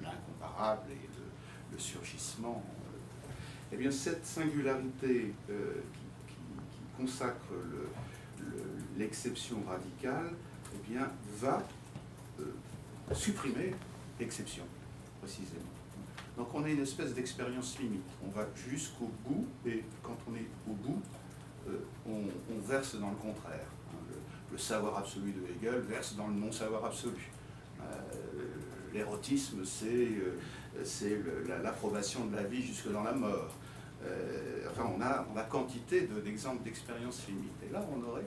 l'incomparable et le surgissement, eh bien cette singularité qui consacre l'exception radicale, eh bien va supprimer l'exception, précisément. Donc on a une espèce d'expérience limite. On va jusqu'au bout, et quand on est au bout, on verse dans le contraire. Le savoir absolu de Hegel verse dans le non-savoir absolu. L'érotisme, c'est l'approbation de la vie jusque dans la mort. Enfin, on a quantité d'exemples d'expériences limites. Et là, on aurait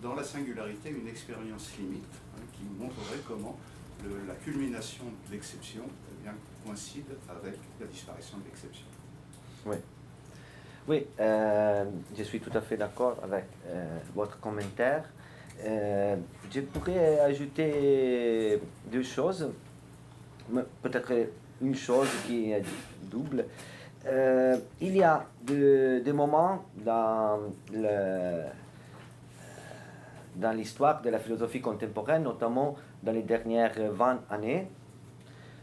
dans la singularité une expérience limite qui montrerait comment la culmination de l'exception coïncide avec la disparition de l'exception. Oui. Oui, je suis tout à fait d'accord avec votre commentaire. Je pourrais ajouter deux choses, peut-être une chose qui est double. Il y a des moments dans l'histoire de la philosophie contemporaine, notamment dans les dernières 20 années,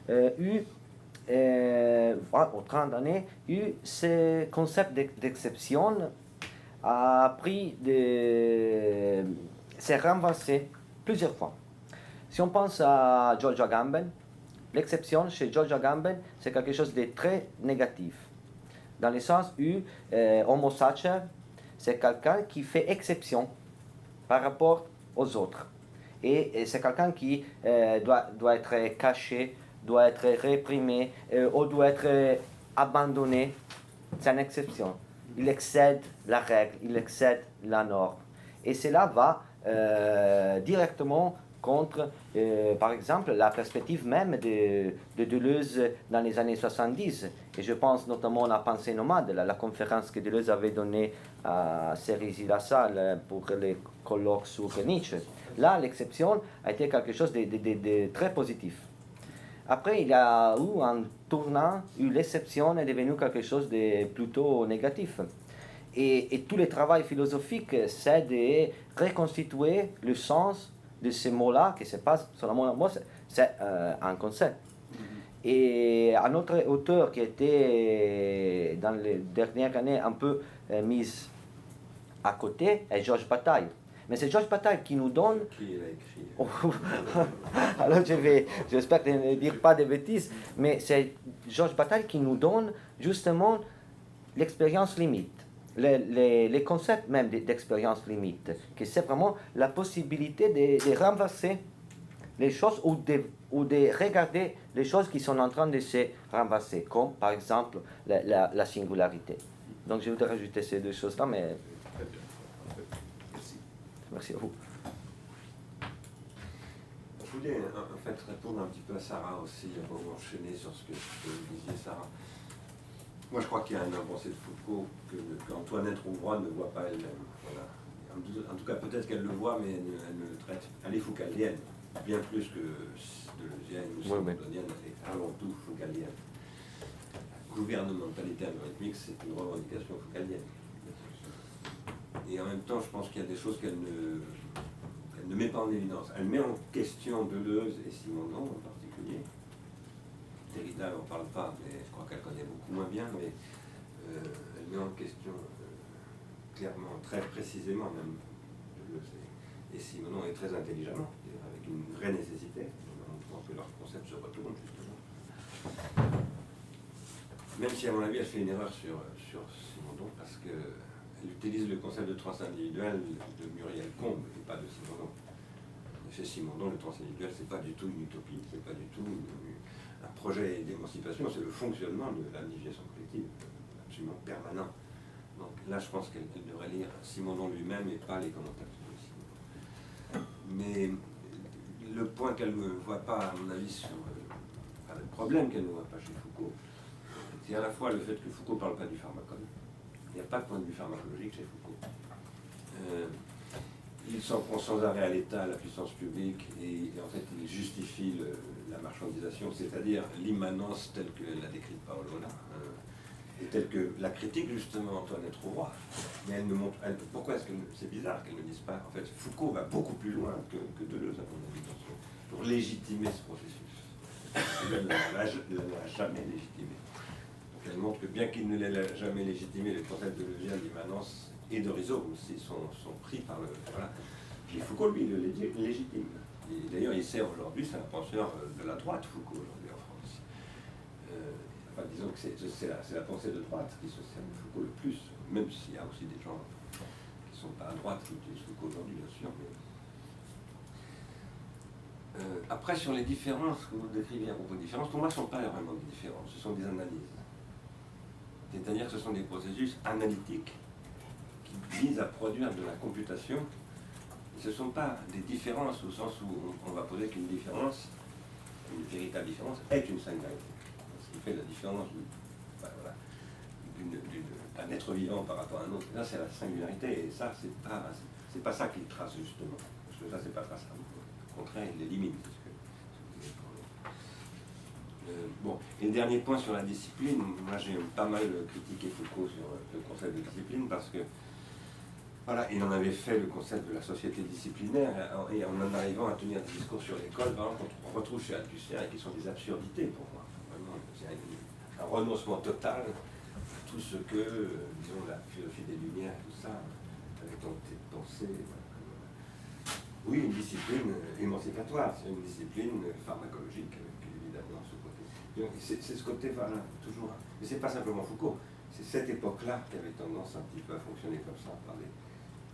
ou 30 années, ce concept d'exception s'est renversé plusieurs fois. Si on pense à George Agamben, l'exception chez George Agamben, c'est quelque chose de très négatif, dans le sens où Homo sacer, c'est quelqu'un qui fait exception par rapport aux autres. Et c'est quelqu'un qui doit être caché, doit être réprimé, ou doit être abandonné. C'est une exception. Il excède la règle, il excède la norme. Et cela va directement contre, par exemple, la perspective même de Deleuze dans les années 70. Et je pense notamment à la pensée nomade, la conférence que Deleuze avait donnée à Cerisy-Lassalle pour les colloques sur Nietzsche. Là, l'exception a été quelque chose de très positif. Après, il y a eu un tournant où l'exception est devenue quelque chose de plutôt négatif. Et tout le travail philosophique, c'est de reconstituer le sens de ces mots-là, qui se passe seulement un mot, c'est un concept. Et un autre auteur qui était dans les dernières années un peu mis à côté est Georges Bataille. Mais c'est Georges Bataille qui nous donne... Qui l'a écrit? Alors j'espère ne dire pas de bêtises, mais c'est Georges Bataille qui nous donne justement l'expérience limite. Les concepts même d'expérience limite, que c'est vraiment la possibilité de renverser les choses ou de regarder les choses qui sont en train de se renverser, comme par exemple la singularité. Donc je voudrais rajouter ces deux choses-là, mais... Très bien. Merci. Merci à vous. Je voulais en fait répondre un petit peu à Sarah aussi, avant d'enchaîner sur ce que vous disiez, Sarah. Moi, je crois qu'il y a un avancé de Foucault qu'Antoinette Rouvroy ne voit pas elle-même. Voilà. En tout cas, peut-être qu'elle le voit, mais elle ne le traite. Elle est foucaldienne, bien plus que deleuzienne ou simondonienne, elle est avant tout foucaldienne. La gouvernementalité algorithmique, c'est une revendication foucaldienne. Et en même temps, je pense qu'il y a des choses qu'elle ne met pas en évidence. Elle met en question Deleuze et Simondon en particulier. Derrida n'en parle pas, mais je crois qu'elle connaît beaucoup moins bien, mais elle met en question clairement, très précisément même, Deleuze et Simondon, et très intelligemment, avec une vraie nécessité. On pense que leur concept se retourne, justement. Même si, à mon avis, elle fait une erreur sur Simondon, parce qu'elle utilise le concept de transindividuel de Muriel Combe, et pas de Simondon. Chez Simondon, le transindividuel, c'est pas du tout une utopie, c'est pas du tout un projet d'émancipation, c'est le fonctionnement de l'individuation collective, absolument permanent. Donc là, je pense qu'elle devrait lire Simondon lui-même et pas les commentaires de Simondon. Mais le point qu'elle ne voit pas, à mon avis, sur le problème qu'elle ne voit pas chez Foucault, c'est à la fois le fait que Foucault ne parle pas du pharmacone. Il n'y a pas de point de vue pharmacologique chez Foucault. Il s'en prend sans arrêt à l'État, à la puissance publique, et en fait il justifie la marchandisation, c'est-à-dire l'immanence telle que l'a décrite Paolola, et telle que la critique justement Antoinette Rouvroy. Mais elle ne montre, pourquoi est-ce que c'est bizarre qu'elle ne dise pas, en fait Foucault va beaucoup plus loin que Deleuze, à mon avis, pour légitimer ce processus. Elle ne l'a jamais légitimé. Donc elle montre que bien qu'il ne l'ait jamais légitimé, les concepts deleuzien d'immanence et de rhizome aussi sont pris par le... Voilà. Et Foucault, lui, le légitime. D'ailleurs, il sert aujourd'hui, c'est un penseur de la droite, Foucault, aujourd'hui en France. Enfin, disons que c'est la pensée de droite qui se sert de Foucault le plus, même s'il y a aussi des gens qui ne sont pas à droite qui utilisent Foucault aujourd'hui, bien sûr. Mais... après, sur les différences que vous décrivez à propos de différences, pour moi, ce ne sont pas vraiment des différences, ce sont des analyses. C'est-à-dire que ce sont des processus analytiques qui visent à produire de la computation. Ce ne sont pas des différences au sens où on va poser qu'une différence, une véritable différence, est une singularité. Ce qui fait la différence d'un être vivant par rapport à un autre. Là, c'est la singularité, et ça, c'est pas ça qu'il trace justement. Parce que ça, c'est pas traçable. Au contraire, il l'élimine. Bon, et le dernier point sur la discipline, moi j'ai pas mal critiqué Foucault sur le concept de discipline parce que voilà, il en avait fait le concept de la société disciplinaire, et en arrivant à tenir des discours sur l'école, par exemple, qu'on retrouve chez Althusser et qui sont des absurdités pour moi. Vraiment, c'est un renoncement total à tout ce que, disons, la philosophie des Lumières, tout ça, avait tenté de penser. Oui, une discipline émancipatoire, c'est une discipline pharmacologique, avec évidemment ce côté. C'est ce côté, voilà, toujours. Mais c'est pas simplement Foucault, c'est cette époque-là qui avait tendance un petit peu à fonctionner comme ça,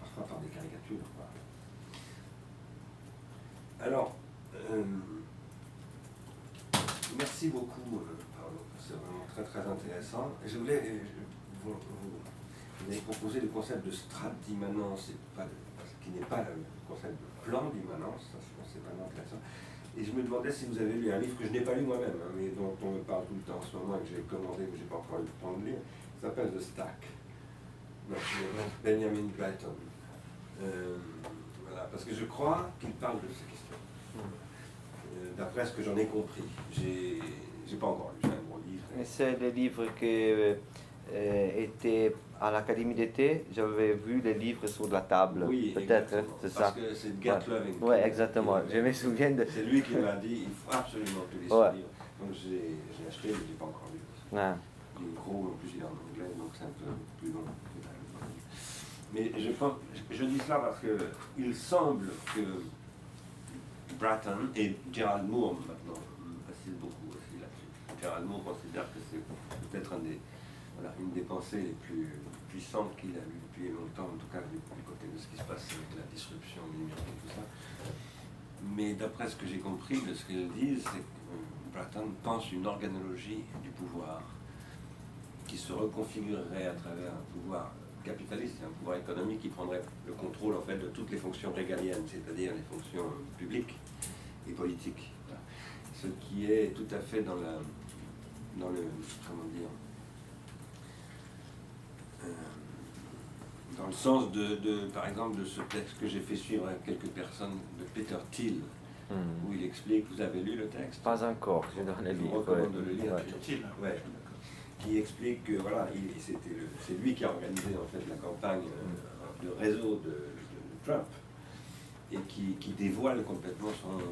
parfois par des caricatures. Alors, merci beaucoup, Paolo, c'est vraiment très très intéressant. Je voulais vous avez proposé le concept de strate d'immanence, qui n'est pas le concept de plan d'immanence, ça je pense que c'est vraiment intéressant. Et je me demandais si vous avez lu un livre que je n'ai pas lu moi-même, hein, mais dont on me parle tout le temps en ce moment et que j'ai commandé, mais je n'ai pas encore eu le temps de lire. Ça s'appelle The Stack. Non, Benjamin Brighton. Voilà, parce que je crois qu'il parle de ces questions. d'après ce que j'en ai compris. J'ai pas encore lu, c'est un gros livre. Et c'est le livre qui était à l'Académie d'été. J'avais vu les livres sur la table. Oui, peut-être, exactement. c'est ça. Parce que c'est Gert Loving. Oui, exactement. Je me souviens de. C'est lui qui m'a dit il faut absolument que tu lises Ouais. ce livre. Donc j'ai acheté, mais je l'ai pas encore lu. Ah. Il est gros, en plus il est en anglais, donc c'est un peu plus long. Mais je dis cela parce que il semble que Bratton et Gerald Moore maintenant insistent beaucoup aussi là-dessus. Gerald Moore considère que c'est peut-être une des pensées les plus puissantes qu'il a lues depuis longtemps, en tout cas du côté de ce qui se passe avec la disruption numérique et tout ça. Mais d'après ce que j'ai compris de ce qu'ils disent, c'est que Bratton pense une organologie du pouvoir qui se reconfigurerait à travers un pouvoir capitaliste, un pouvoir économique qui prendrait le contrôle en fait de toutes les fonctions régaliennes, c'est-à-dire les fonctions publiques et politiques. Voilà. Ce qui est tout à fait dans le comment dire, dans le sens par exemple de ce texte que j'ai fait suivre à quelques personnes de Peter Thiel, où il explique, vous avez lu le texte? Pas encore, je dois le Je vous lire. recommande de le lire. Ouais. Thiel. Ouais, qui explique que voilà, c'est lui qui a organisé en fait la campagne de réseau de Trump et qui dévoile complètement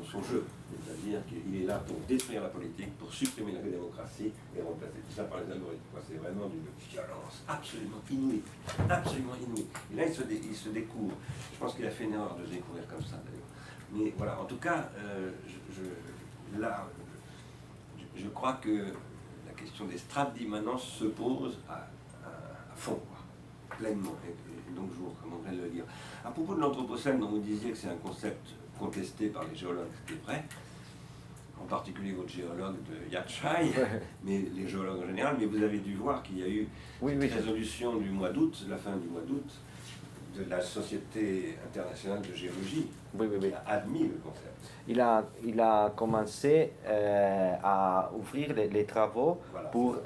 son jeu. C'est-à-dire qu'il est là pour détruire la politique, pour supprimer la démocratie et remplacer tout ça par les algorithmes. C'est vraiment d'une violence absolument inouïe. Absolument inouïe. Et là, il se découvre. Je pense qu'il a fait une erreur de se découvrir comme ça d'ailleurs. Mais voilà, en tout cas, je crois que la question des strates d'immanence se pose à fond, quoi, pleinement. Et donc je vous recommanderais de le lire. À propos de l'anthropocène, dont vous disiez que c'est un concept contesté par les géologues, c'était vrai, en particulier votre géologue de Yat Shai, mais les géologues en général, mais vous avez dû voir qu'il y a eu une résolution du mois d'août, la fin du mois d'août, de la Société internationale de géologie, qui a admis le concept. Il a commencé à ouvrir les travaux pour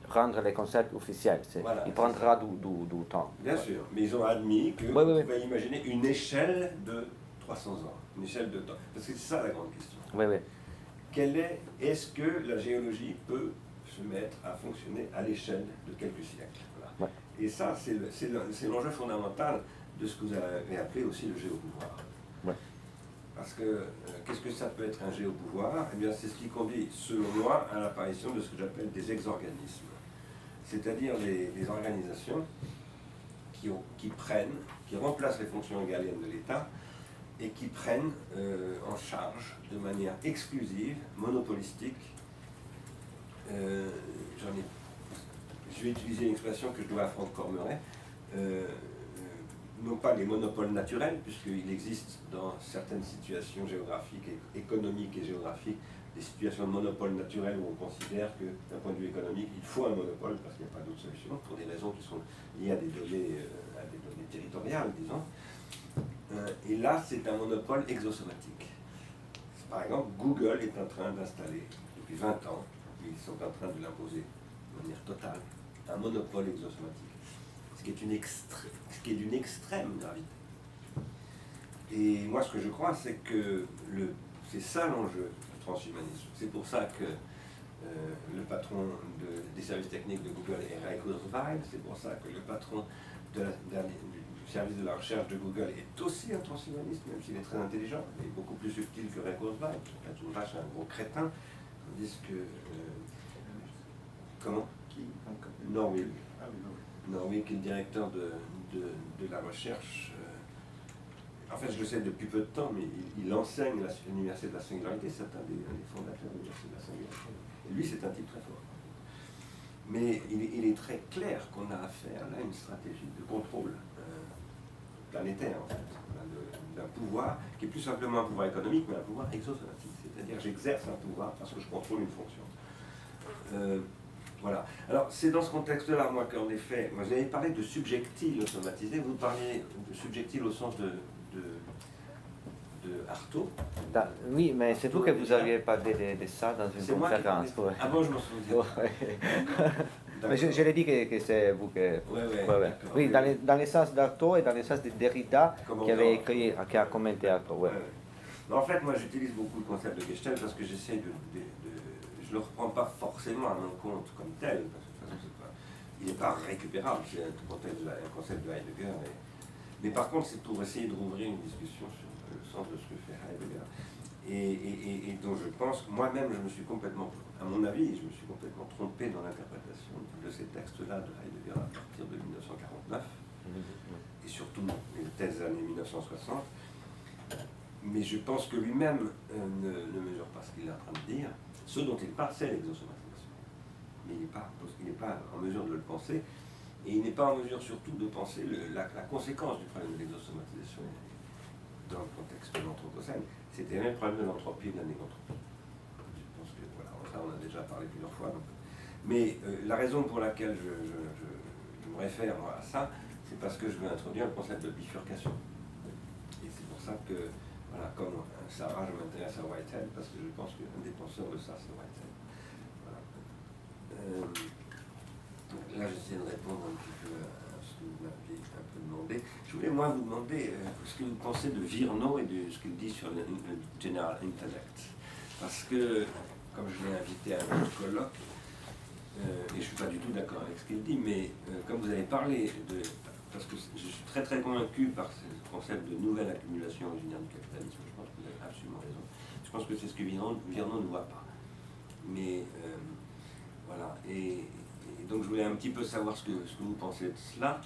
rendre les concepts officiels. Voilà, il prendra du temps. Bien sûr, mais ils ont admis que vous pouvez imaginer une échelle de 300 ans, une échelle de temps. Parce que c'est ça la grande question. Oui, oui. Est-ce que la géologie peut se mettre à fonctionner à l'échelle de quelques siècles? Voilà. Ouais. Et ça, c'est l'enjeu fondamental de ce que vous avez appelé aussi le géopouvoir. Ouais. Parce que qu'est-ce que ça peut être un géopouvoir? Eh bien, c'est ce qui conduit, selon moi, à l'apparition de ce que j'appelle des exorganismes. C'est-à-dire des organisations qui remplacent les fonctions régaliennes de l'État et qui prennent en charge de manière exclusive, monopolistique, je vais utiliser une expression que je dois à Franck Cormeret, non pas les monopoles naturels, puisqu'il existe dans certaines situations géographiques, économiques et géographiques, des situations de monopole naturel où on considère que, d'un point de vue économique, il faut un monopole parce qu'il n'y a pas d'autre solution, pour des raisons qui sont liées à des données territoriales, disons. Et là, c'est un monopole exosomatique. Par exemple, Google est en train d'installer, depuis 20 ans, ils sont en train de l'imposer de manière totale, un monopole exosomatique, ce qui est d'une extrême gravité. Et moi, ce que je crois, c'est que c'est ça l'enjeu du transhumanisme. C'est pour ça que le patron des services techniques de Google est Ray Kurzweil, c'est pour ça que le patron du service de la recherche de Google est aussi un transhumaniste, même s'il est très intelligent, et beaucoup plus subtil que Ray Kurzweil. Ray Kurzweil, c'est un gros crétin, tandis que... comment? Norway. Norway, qui est le directeur de la recherche. En fait, je le sais depuis peu de temps, mais il enseigne à l'Université de la Singularité, c'est un des fondateurs de l'Université de la Singularité. Et lui, c'est un type très fort. Mais il est très clair qu'on a affaire là à une stratégie de contrôle planétaire, en fait, d'un pouvoir qui est plus simplement un pouvoir économique, mais un pouvoir exosomatique. C'est-à-dire que j'exerce un pouvoir parce que je contrôle une fonction. Voilà. Alors, c'est dans ce contexte-là, moi, qu'en effet, moi, vous avez parlé de subjectile automatisé, vous parliez de subjectile au sens de Artaud. Oui, mais c'est vous que vous aviez parlé de ça dans une conférence. Ah bon, je m'en souviens. Mais je l'ai dit que c'est vous que... Oui, dans le sens d'Artaud et dans le sens de Derrida, qui a commenté Artaud. En fait, moi j'utilise beaucoup le concept de Gestalt parce que j'essaie je ne le reprends pas forcément à mon compte comme tel, parce que de toute façon il n'est pas récupérable, c'est un concept de Heidegger. Mais par contre, c'est pour essayer de rouvrir une discussion sur le sens de ce que fait Heidegger. Et donc je pense, moi-même, je me suis complètement, à mon avis, je me suis complètement trompé dans l'interprétation de ces textes-là de Heidegger à partir de 1949, et surtout les thèses des années 1960. Mais je pense que lui-même ne mesure pas ce qu'il est en train de dire. Ce dont il parle, c'est l'exosomatisation. Mais il n'est pas en mesure de le penser, et il n'est pas en mesure surtout de penser la conséquence du problème de l'exosomatisation dans le contexte de l'Anthropocène. C'était même le problème de l'entropie et de la négantropie. Je pense que voilà, ça on a déjà parlé plusieurs fois. Donc. Mais la raison pour laquelle je me réfère moi, à ça, c'est parce que je veux introduire le concept de bifurcation. Et c'est pour ça que, voilà, comme Sarah, je m'intéresse à Whitehead, parce que je pense qu'un des penseurs de ça, c'est Whitehead. Voilà. Là, j'essaie de répondre un petit peu à ce que vous m'avez un peu demandé. Je voulais, moi, vous demander ce que vous pensez de Virno et de ce qu'il dit sur le General Intellect. Parce que, comme je l'ai invité à un autre colloque, et je ne suis pas du tout d'accord avec ce qu'il dit, mais comme vous avez parlé de... Parce que je suis très très convaincu par ce concept de nouvelle accumulation originaire du capitalisme, je pense que vous avez absolument raison. Je pense que c'est ce que Virno ne voit pas. Mais voilà, et donc je voulais un petit peu savoir ce que vous pensez de cela,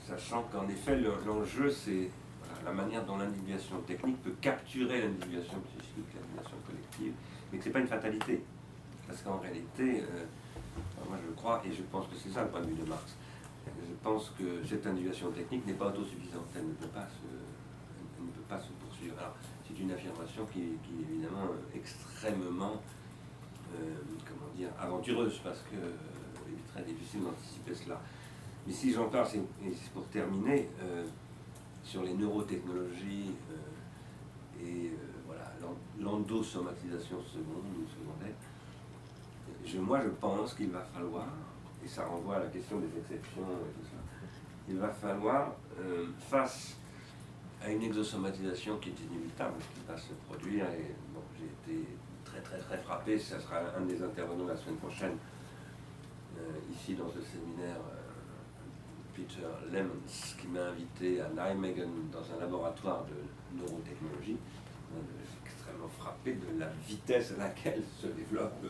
sachant qu'en effet l'enjeu c'est voilà, la manière dont l'individuation technique peut capturer l'individuation psychique, l'individuation collective, mais que ce n'est pas une fatalité. Parce qu'en réalité, moi je crois, et je pense que c'est ça le point de vue de Marx, je pense que cette individuation technique n'est pas autosuffisante, elle ne peut pas se poursuivre. Alors c'est une affirmation qui est évidemment extrêmement comment dire, aventureuse, parce qu'il est très difficile d'anticiper cela. Mais si j'en parle, c'est pour terminer, sur les neurotechnologies et voilà, l'endosomatisation seconde ou secondaire, moi je pense qu'il va falloir, et ça renvoie à la question des exceptions et tout ça, il va falloir, face à une exosomatisation qui est inéluctable, qui va se produire, et bon, j'ai été très frappé, ça sera un des intervenants la semaine prochaine, ici dans ce séminaire, Peter Lemons, qui m'a invité à Nijmegen dans un laboratoire de neurotechnologie. Je suis extrêmement frappé de la vitesse à laquelle se développe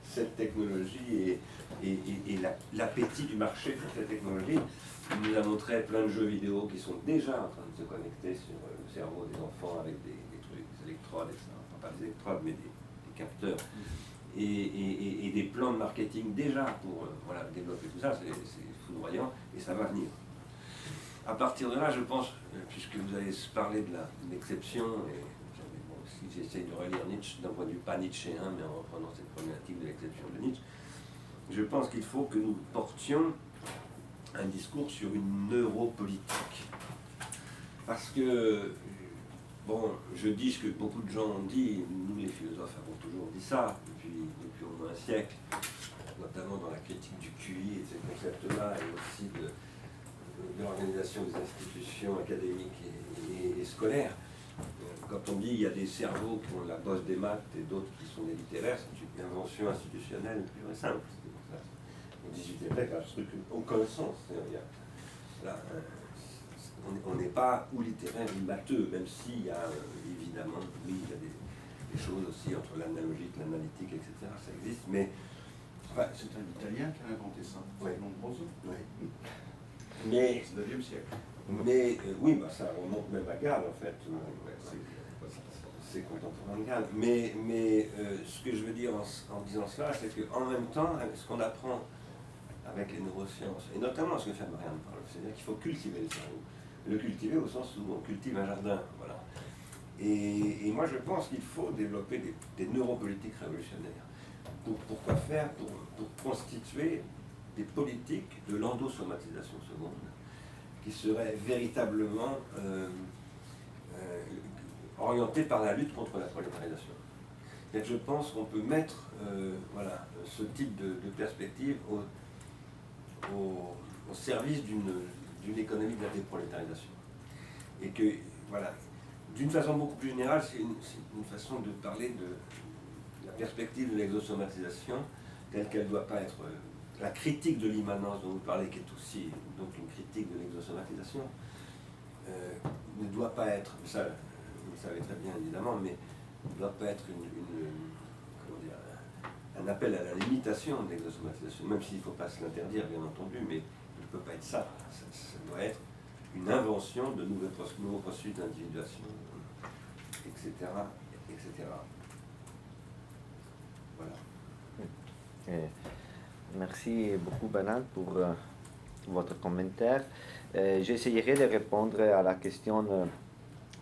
cette technologie et l'appétit du marché pour cette technologie. Il nous a montré plein de jeux vidéo qui sont déjà en train de se connecter sur le cerveau des enfants avec des trucs, des électrodes, etc. Enfin, pas des électrodes, mais des capteurs. Et des plans de marketing déjà pour voilà, développer tout ça, c'est foudroyant et ça va venir. À partir de là, je pense, puisque vous avez parlé de l'exception, et bon, si j'essaye de relire Nietzsche d'un point de vue pas nietzschéen, mais en reprenant cette problématique de l'exception de Nietzsche, je pense qu'il faut que nous portions un discours sur une neuropolitique. Parce que, bon, je dis ce que beaucoup de gens ont dit, nous les philosophes avons toujours dit ça, depuis au moins un siècle, notamment dans la critique du QI et de ces concepts-là, et aussi de l'organisation des institutions académiques et scolaires. Quand on dit qu'il y a des cerveaux qui ont la bosse des maths et d'autres qui sont des littéraires, c'est une invention institutionnelle pure et simple. Au XVIIIe siècle, un truc aucun sens. Là, on n'est pas ou littéraire ou matheux, même s'il y a évidemment, oui, il y a des choses aussi entre l'analogique, l'analytique, etc. Ça existe, mais... Enfin, c'est un Italien qui a inventé ça, oui. Lombroso. Oui. Mais... C'est le 9e siècle. Mais oui, bah, ça remonte même à Gall, en fait. C'est contemporain de Gall. Mais ce que je veux dire en disant cela, c'est qu'en même temps, ce qu'on apprend avec les neurosciences, et notamment ce que fait Marianne parle, c'est-à-dire qu'il faut cultiver le cerveau. Le cultiver au sens où on cultive un jardin, voilà. Et moi je pense qu'il faut développer des neuropolitiques révolutionnaires. Pourquoi faire? Pour constituer des politiques de l'endosomatisation seconde qui seraient véritablement orientées par la lutte contre la prolétarisation. Et je pense qu'on peut mettre voilà, ce type de perspective au service d'une économie de la déprolétarisation. Et que, voilà, d'une façon beaucoup plus générale, c'est une façon de parler de la perspective de l'exosomatisation telle qu'elle ne doit pas être la critique de l'immanence dont vous parlez, qui est aussi donc une critique de l'exosomatisation, ne doit pas être, ça vous le savez très bien évidemment, mais ne doit pas être comment dire, un appel à la limitation de l'exosomatisation, même s'il ne faut pas se l'interdire bien entendu, mais il ne peut pas être ça. Ça doit être une invention de nouveaux processus d'individuation, etc., etc. Voilà. Merci beaucoup, Bernard, pour votre commentaire. J'essayerai de répondre à la question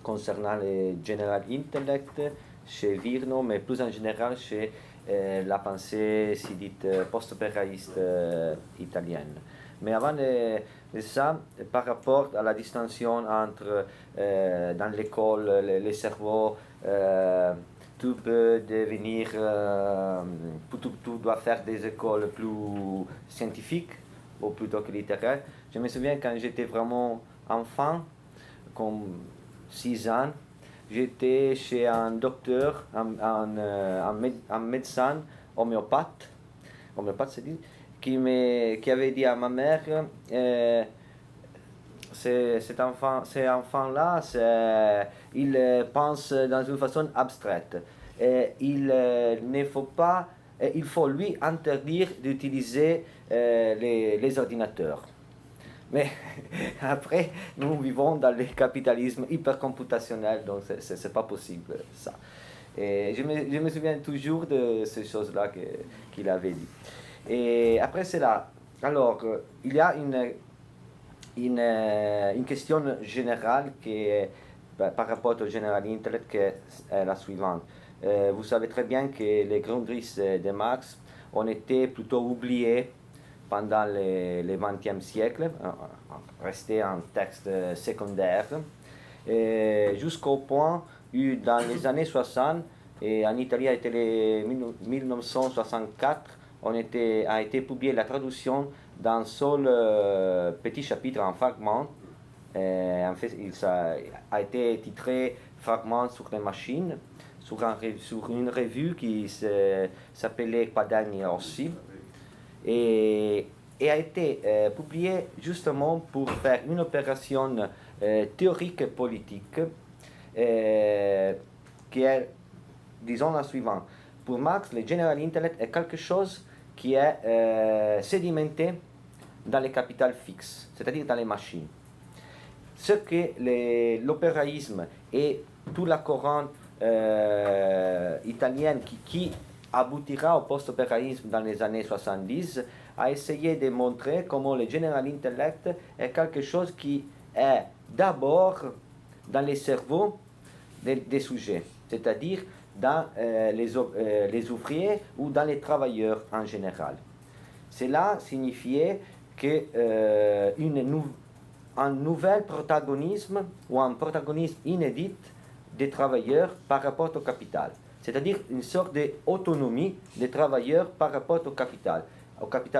concernant le General Intellect chez Virno, mais plus en général chez la pensée, si dite, post-opéraïste italienne. Mais avant de ça, par rapport à la distinction entre, dans l'école, les cerveaux, tu peux devenir, tu dois faire des écoles plus scientifiques ou plutôt que littéraires. Je me souviens quand j'étais vraiment enfant, comme 6 ans, j'étais chez un docteur, un médecin homéopathe se dit, qui avait dit à ma mère, ces enfants-là, ils pensent dans une façon abstraite. Il faut lui interdire d'utiliser les ordinateurs. Mais après, nous vivons dans le capitalisme hypercomputationnel, donc ce n'est pas possible, ça. Et je me souviens toujours de ces choses-là qu'il avait dit. Et après cela, alors, il y a une question générale qui est, par rapport au General Intellect, qui est la suivante. Vous savez très bien que les Grundrisse de Marx ont été plutôt oubliés pendant le XXe siècle, resté un texte secondaire, jusqu'au point où dans les années 60, et en Italie, a été les 1964, a été publiée la traduction d'un seul petit chapitre en fragments. En fait, il a été titré Fragments sur les machines, sur une revue qui s'appelait Quaderni Rossi, et a été publié justement pour faire une opération théorique et politique qui est, disons, la suivante. Pour Marx, le General Intellect est quelque chose qui est sédimenté dans les capitales fixes, c'est-à-dire dans les machines. Ce que l'opéraïsme et toute la courante italienne qui aboutira au post-opéraïsme dans les années 70 a essayé de montrer comment le General Intellect est quelque chose qui est d'abord dans les cerveaux des sujets, c'est-à-dire dans les ouvriers ou dans les travailleurs en général. Cela signifiait qu'un nouvel protagonisme ou un protagonisme inédit des travailleurs par rapport au capital, c'est-à-dire une sorte d'autonomie des travailleurs par rapport au capital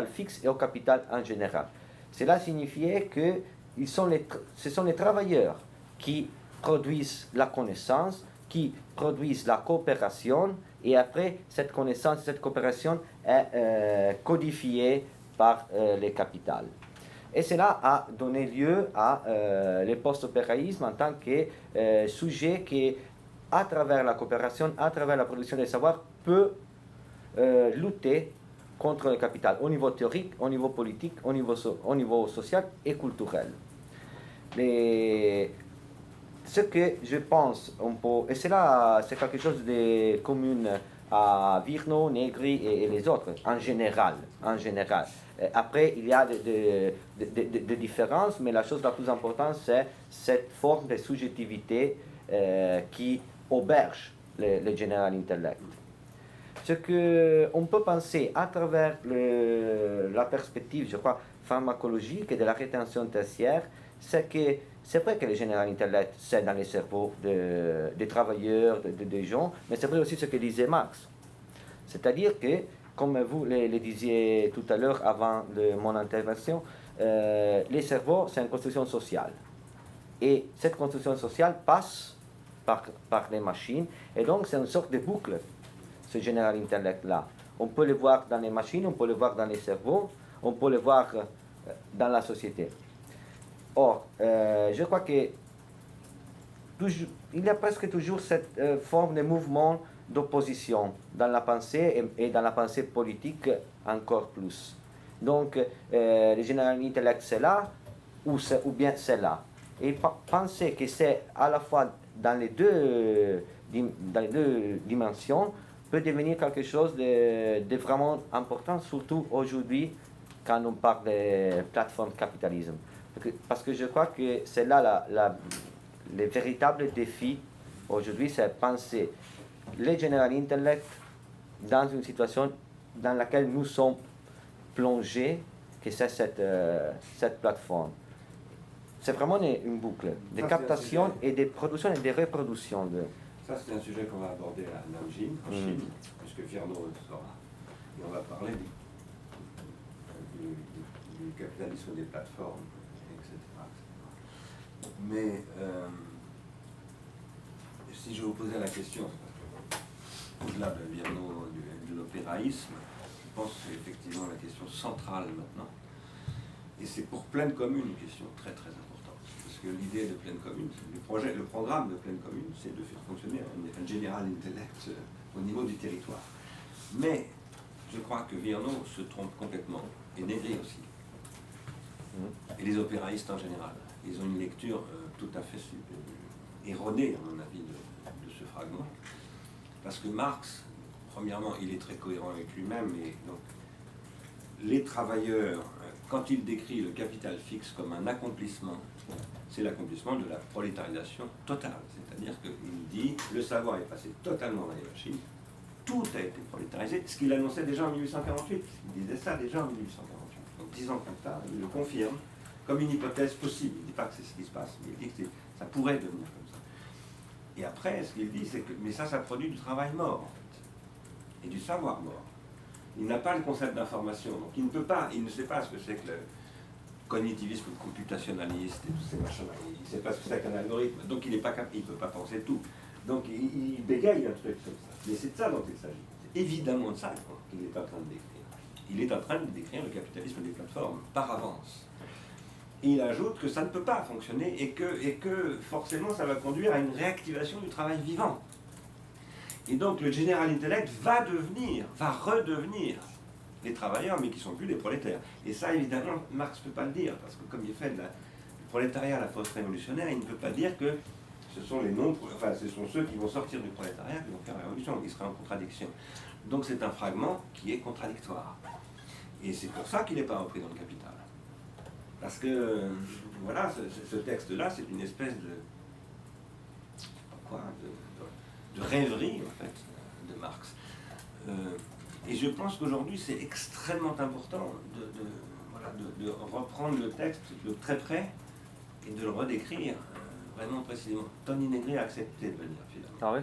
fixe et au capital en général. Cela signifiait que ce sont les travailleurs qui produisent la connaissance, qui produisent la coopération, et après, cette connaissance, cette coopération est codifiée par le capital. Et cela a donné lieu à le post-opéraïsme en tant que sujet qui, à travers la coopération, à travers la production des savoirs, peut lutter contre le capital, au niveau théorique, au niveau politique, au niveau social et culturel. Ce que je pense, et cela c'est quelque chose de commun à Virno, Negri et les autres, en général. Après, il y a des différences, mais la chose la plus importante, c'est cette forme de subjectivité qui auberge le General Intellect. Ce qu'on peut penser à travers la perspective, je crois, pharmacologique et de la rétention tertiaire, c'est que c'est vrai que le General Intellect, c'est dans les cerveaux des travailleurs, des gens, mais c'est vrai aussi ce que disait Marx. C'est-à-dire que, comme vous le disiez tout à l'heure avant mon intervention, les cerveaux, c'est une construction sociale. Et cette construction sociale passe par les machines. Et donc, c'est une sorte de boucle, ce General Intellect-là. On peut le voir dans les machines, on peut le voir dans les cerveaux, on peut le voir dans la société. Or, je crois que il y a presque toujours cette forme de mouvement d'opposition dans la pensée et dans la pensée politique encore plus. Donc, le General Intellect, c'est là, ou bien c'est là. Et penser que c'est à la fois dans les deux dimensions peut devenir quelque chose de vraiment important, surtout aujourd'hui, quand on parle de plateforme capitalisme. Parce que je crois que c'est là le véritable défi aujourd'hui, c'est penser le General Intellect dans une situation dans laquelle nous sommes plongés, que c'est cette plateforme. C'est vraiment une boucle de captation et de production et de reproduction. Ça, c'est un sujet qu'on va aborder à Nanjing, en Chine, puisque Virno sera. Et on va parler du capitalisme des plateformes, etc. Mais si je vous posais la question, au-delà de Virno, de l'opéraïsme, je pense que c'est effectivement la question centrale maintenant. Et c'est pour Pleine Commune une question très très importante. Parce que l'idée de Pleine Commune, le programme de Pleine Commune, c'est de faire fonctionner un General Intellect au niveau du territoire. Mais je crois que Virno se trompe complètement, et Negri aussi. Et les opéraïstes en général. Ils ont une lecture tout à fait erronée, à mon avis, de ce fragment. Parce que Marx, premièrement, il est très cohérent avec lui-même, et donc les travailleurs, quand il décrit le capital fixe comme un accomplissement, c'est l'accomplissement de la prolétarisation totale. C'est-à-dire qu'il dit le savoir est passé totalement dans les machines, tout a été prolétarisé, ce qu'il annonçait déjà en 1848. Il disait ça déjà en 1848. Donc 10 ans plus tard, il le confirme comme une hypothèse possible. Il ne dit pas que c'est ce qui se passe, mais il dit que ça pourrait devenir comme ça. Et après, ce qu'il dit, c'est que mais ça produit du travail mort, en fait, et du savoir mort. Il n'a pas le concept d'information, donc il ne sait pas ce que c'est que le cognitivisme computationnaliste et tous ces machins-là. Il ne sait pas ce que c'est qu'un algorithme, donc il ne peut pas penser tout. Donc il bégaye un truc comme ça. Mais c'est de ça dont il s'agit. C'est évidemment de ça qu'il est en train de décrire. Il est en train de décrire le capitalisme des plateformes par avance. Et il ajoute que ça ne peut pas fonctionner et que forcément ça va conduire à une réactivation du travail vivant. Et donc le General Intellect va redevenir les travailleurs, mais qui ne sont plus des prolétaires. Et ça, évidemment, Marx ne peut pas le dire, parce que comme il fait du prolétariat à la fausse révolutionnaire, il ne peut pas dire que ce sont ce sont ceux qui vont sortir du prolétariat qui vont faire la révolution, qui seraient en contradiction. Donc c'est un fragment qui est contradictoire. Et c'est pour ça qu'il n'est pas repris dans le Capital. Parce que, voilà, ce texte-là, c'est une espèce de rêverie, en fait, de Marx. Et je pense qu'aujourd'hui, c'est extrêmement important de reprendre le texte de très près et de le redécrire vraiment précisément. Tony Negri a accepté de venir, finalement. Ah oui.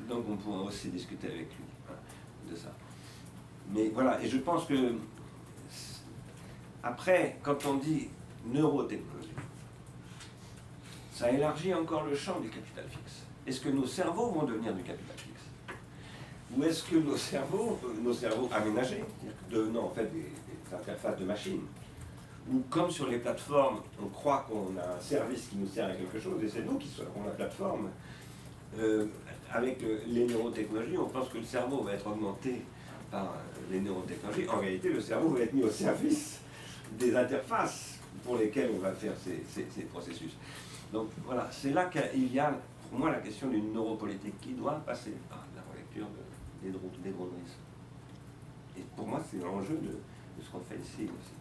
Donc on pourra aussi discuter avec lui de ça. Mais voilà, et je pense que après, quand on dit neurotechnologie, ça élargit encore le champ du capital fixe. Est-ce que nos cerveaux vont devenir du capital fixe? Ou est-ce que nos cerveaux aménagés, devenant en fait des interfaces de machines, ou comme sur les plateformes, on croit qu'on a un service qui nous sert à quelque chose, et c'est nous qui serons la plateforme, avec les neurotechnologies, on pense que le cerveau va être augmenté par les neurotechnologies. En réalité, le cerveau va être mis au service des interfaces pour lesquelles on va faire ces processus. Donc voilà, c'est là qu'il y a, pour moi, la question d'une neuropolitique qui doit passer par la relecture des droneries. Et pour moi, c'est l'enjeu de ce qu'on fait ici aussi.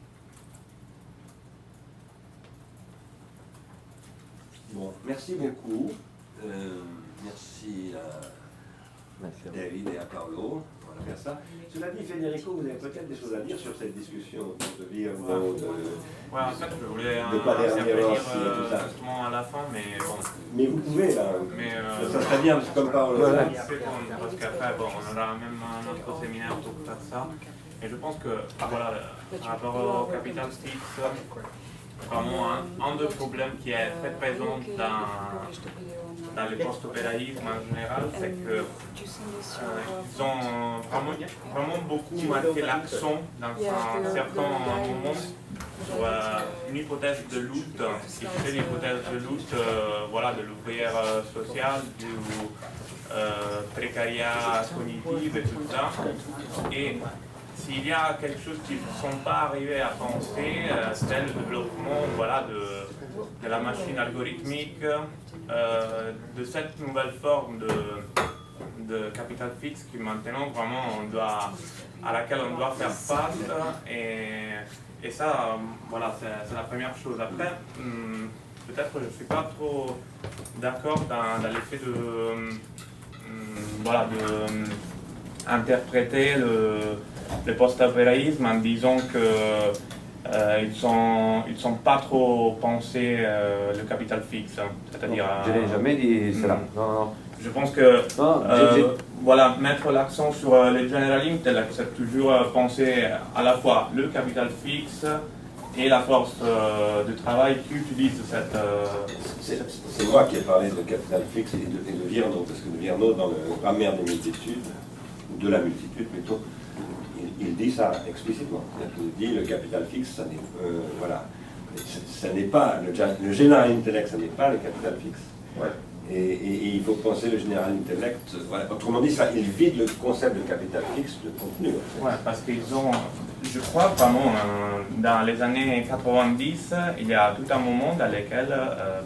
Bon, merci beaucoup. Merci à David et à Paolo. On va faire ça. Cela dit, Federico, vous avez peut-être des choses à dire sur cette discussion de Virno, Ouais, en fait, je voulais intervenir justement à la fin, mais bon. Mais vous pouvez, là. Mais, ça serait bien, parce que comme Paolo. C'est bon, parce qu'après, bon, on aura même un autre séminaire pour faire ça. Et je pense que, voilà, par rapport au capital fixe, vraiment un des problèmes qui est très présent dans les post-opéraïsmes en général, c'est qu'ils ont vraiment beaucoup marqué l'accent dans un certain moment sur une hypothèse de lutte, qui fait l'hypothèse de lutte voilà, de l'ouvrière sociale, du précariat cognitif et tout ça. Et s'il y a quelque chose qu'ils ne sont pas arrivés à penser, c'est le développement voilà, de la machine algorithmique, de cette nouvelle forme de capital fixe qui maintenant vraiment à laquelle on doit faire face. Et ça, voilà, c'est la première chose. Après, peut-être que je ne suis pas trop d'accord dans l'effet voilà, interpréter le post-opéraïsme en disant qu'ils sont pas trop pensés le capital fixe. C'est-à-dire, je n'ai jamais dit cela. Non. Je pense que voilà, mettre l'accent sur les General Intellect, c'est toujours penser à la fois le capital fixe et la force de travail qui utilise cette... C'est moi qui ai parlé de capital fixe et de Virno, parce que Virno, dans le grammaire des multitudes, de la multitude plutôt, il dit ça explicitement. Il dit le capital fixe, ça n'est voilà, ça n'est pas le General Intellect, ça n'est pas le capital fixe. Ouais. Et il faut penser le General Intellect, voilà. Autrement dit, ça, il vide le concept de capital fixe de contenu. En fait. Ouais, parce qu'ils ont, je crois vraiment, dans les années 90, il y a tout un moment dans lequel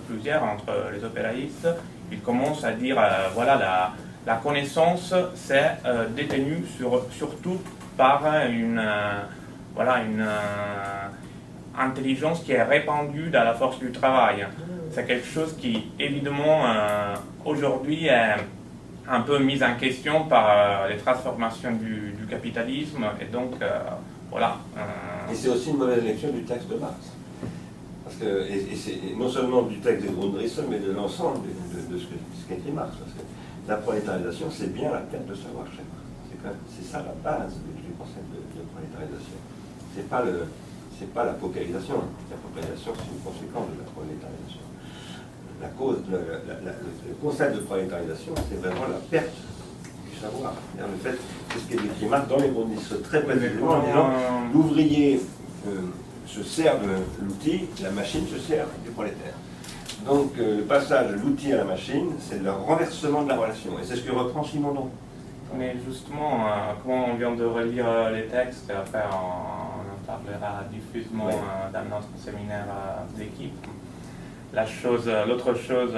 plusieurs entre les opéraïstes, ils commencent à dire, voilà, la connaissance, c'est détenue surtout par une intelligence qui est répandue dans la force du travail. C'est quelque chose qui, évidemment, aujourd'hui est un peu mis en question par les transformations du capitalisme. Et donc, voilà. Et c'est aussi une mauvaise lecture du texte de Marx. Parce que, et c'est non seulement du texte de Grundrisse, mais de l'ensemble de ce qu'écrit Marx. Parce que la prolétarisation, c'est bien la perte de savoir chez Marx. C'est ça la base du concept de prolétarisation. C'est pas la paupérisation. La paupérisation, c'est une conséquence de la prolétarisation. Le concept de prolétarisation, c'est vraiment la perte du savoir. Le fait, c'est ce qu'est décrit Marx dans les Grundrisse très précisément en disant l'ouvrier se sert de l'outil, la machine se sert du prolétaire. Donc le passage de l'outil à la machine, c'est le renversement de la relation. Et c'est ce que reprend Simondon. Mais justement, quand on vient de relire les textes, et après on en parlera diffusement dans notre séminaire d'équipe. L'autre chose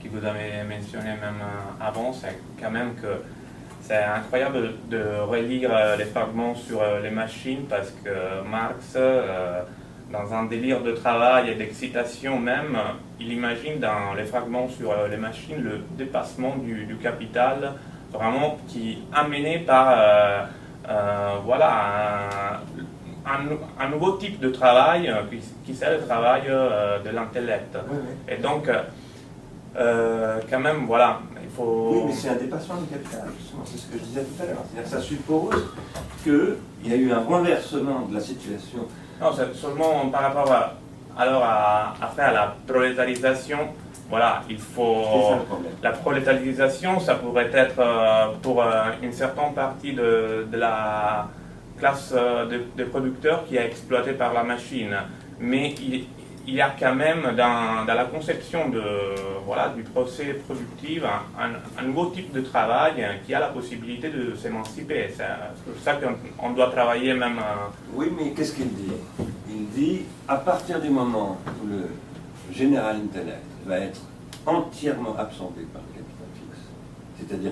que vous avez mentionné même avant, c'est quand même que c'est incroyable de relire les fragments sur les machines parce que Marx, dans un délire de travail et d'excitation même, il imagine dans les fragments sur les machines le dépassement du capital, vraiment qui est amené par voilà, un nouveau type de travail qui c'est le travail de l'intellect. Oui. Et donc, quand même, voilà, il faut... Oui, mais c'est un dépassement du capital, justement, c'est ce que je disais tout à l'heure. C'est-à-dire que ça suppose qu'il y a eu un renversement de la situation. Non, c'est seulement par rapport après à la prolétarisation. Voilà, il faut... C'est ça le problème. La prolétarisation, ça pourrait être pour une certaine partie de la classe de producteurs qui est exploitée par la machine. Mais il y a quand même dans la conception du procès productif un nouveau type de travail qui a la possibilité de s'émanciper. C'est pour ça qu'on doit travailler même... Oui, mais qu'est-ce qu'il dit? Il dit, à partir du moment où le General Intellect va être entièrement absorbé par le capital fixe, c'est-à-dire,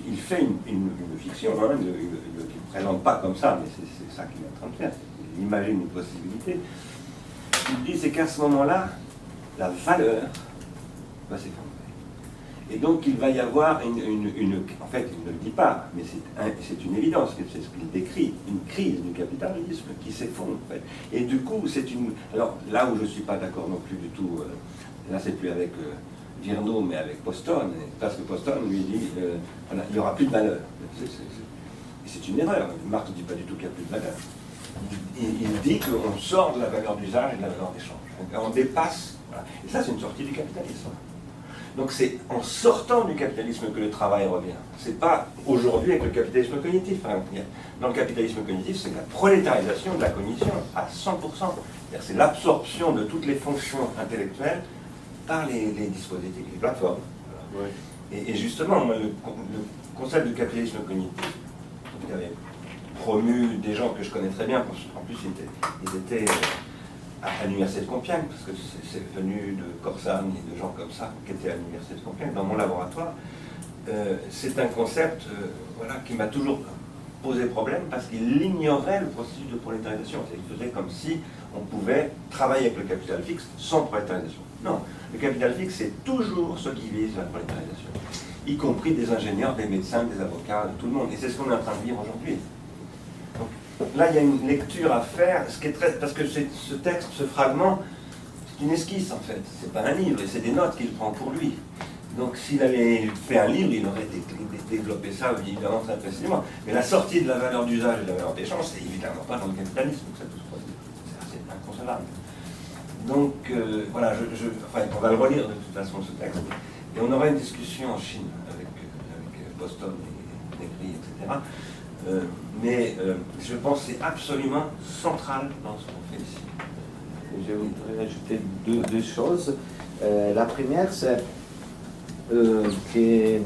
il fait une fiction, hein, il ne présente pas comme ça, mais c'est ça qu'il est en train de faire, il imagine une possibilité. Il dit, c'est qu'à ce moment-là, la valeur va s'effondrer. Et donc, il va y avoir en fait, il ne le dit pas, mais c'est une évidence, c'est ce qu'il décrit, une crise du capitalisme qui s'effondre, en fait. Et du coup, alors, là où je ne suis pas d'accord non plus du tout, là, c'est plus avec Virno, mais avec Poston, parce que Poston lui dit, voilà, il n'y aura plus de valeur. Et c'est une erreur. Marx ne dit pas du tout qu'il n'y a plus de valeur. il dit qu'on sort de la valeur d'usage et de la valeur d'échange. Donc on dépasse, voilà. Et ça c'est une sortie du capitalisme. Donc c'est en sortant du capitalisme que le travail revient. C'est pas aujourd'hui avec le capitalisme cognitif. Dans le capitalisme cognitif, c'est la prolétarisation de la cognition à 100%. C'est l'absorption de toutes les fonctions intellectuelles par les dispositifs, les plateformes. Voilà. Et justement, moi, le concept du capitalisme cognitif, il avait promu des gens que je connais très bien, parce qu'en plus ils étaient à l'université de Compiègne, parce que c'est venu de Corsan et de gens comme ça qui étaient à l'université de Compiègne, dans mon laboratoire. C'est un concept voilà, qui m'a toujours posé problème parce qu'il ignorait le processus de prolétarisation. Il faisait comme si on pouvait travailler avec le capital fixe sans prolétarisation. Non, le capital fixe, c'est toujours ce qui vise la prolétarisation, y compris des ingénieurs, des médecins, des avocats, de tout le monde. Et c'est ce qu'on est en train de vivre aujourd'hui. Là, il y a une lecture à faire, ce qui est parce que ce texte, ce fragment, c'est une esquisse en fait. C'est pas un livre, et c'est des notes qu'il prend pour lui. Donc s'il avait fait un livre, il aurait développé ça évidemment très précisément. Mais la sortie de la valeur d'usage et de la valeur d'échange, c'est évidemment pas dans le capitalisme que ça peut se produire. C'est assez inconcevable. Donc voilà, enfin, on va le relire de toute façon ce texte. Et on aura une discussion en Chine avec Boston et Negri, etc. Mais je pense que c'est absolument central dans ce qu'on fait ici. Je voudrais ajouter deux choses. La première, c'est que...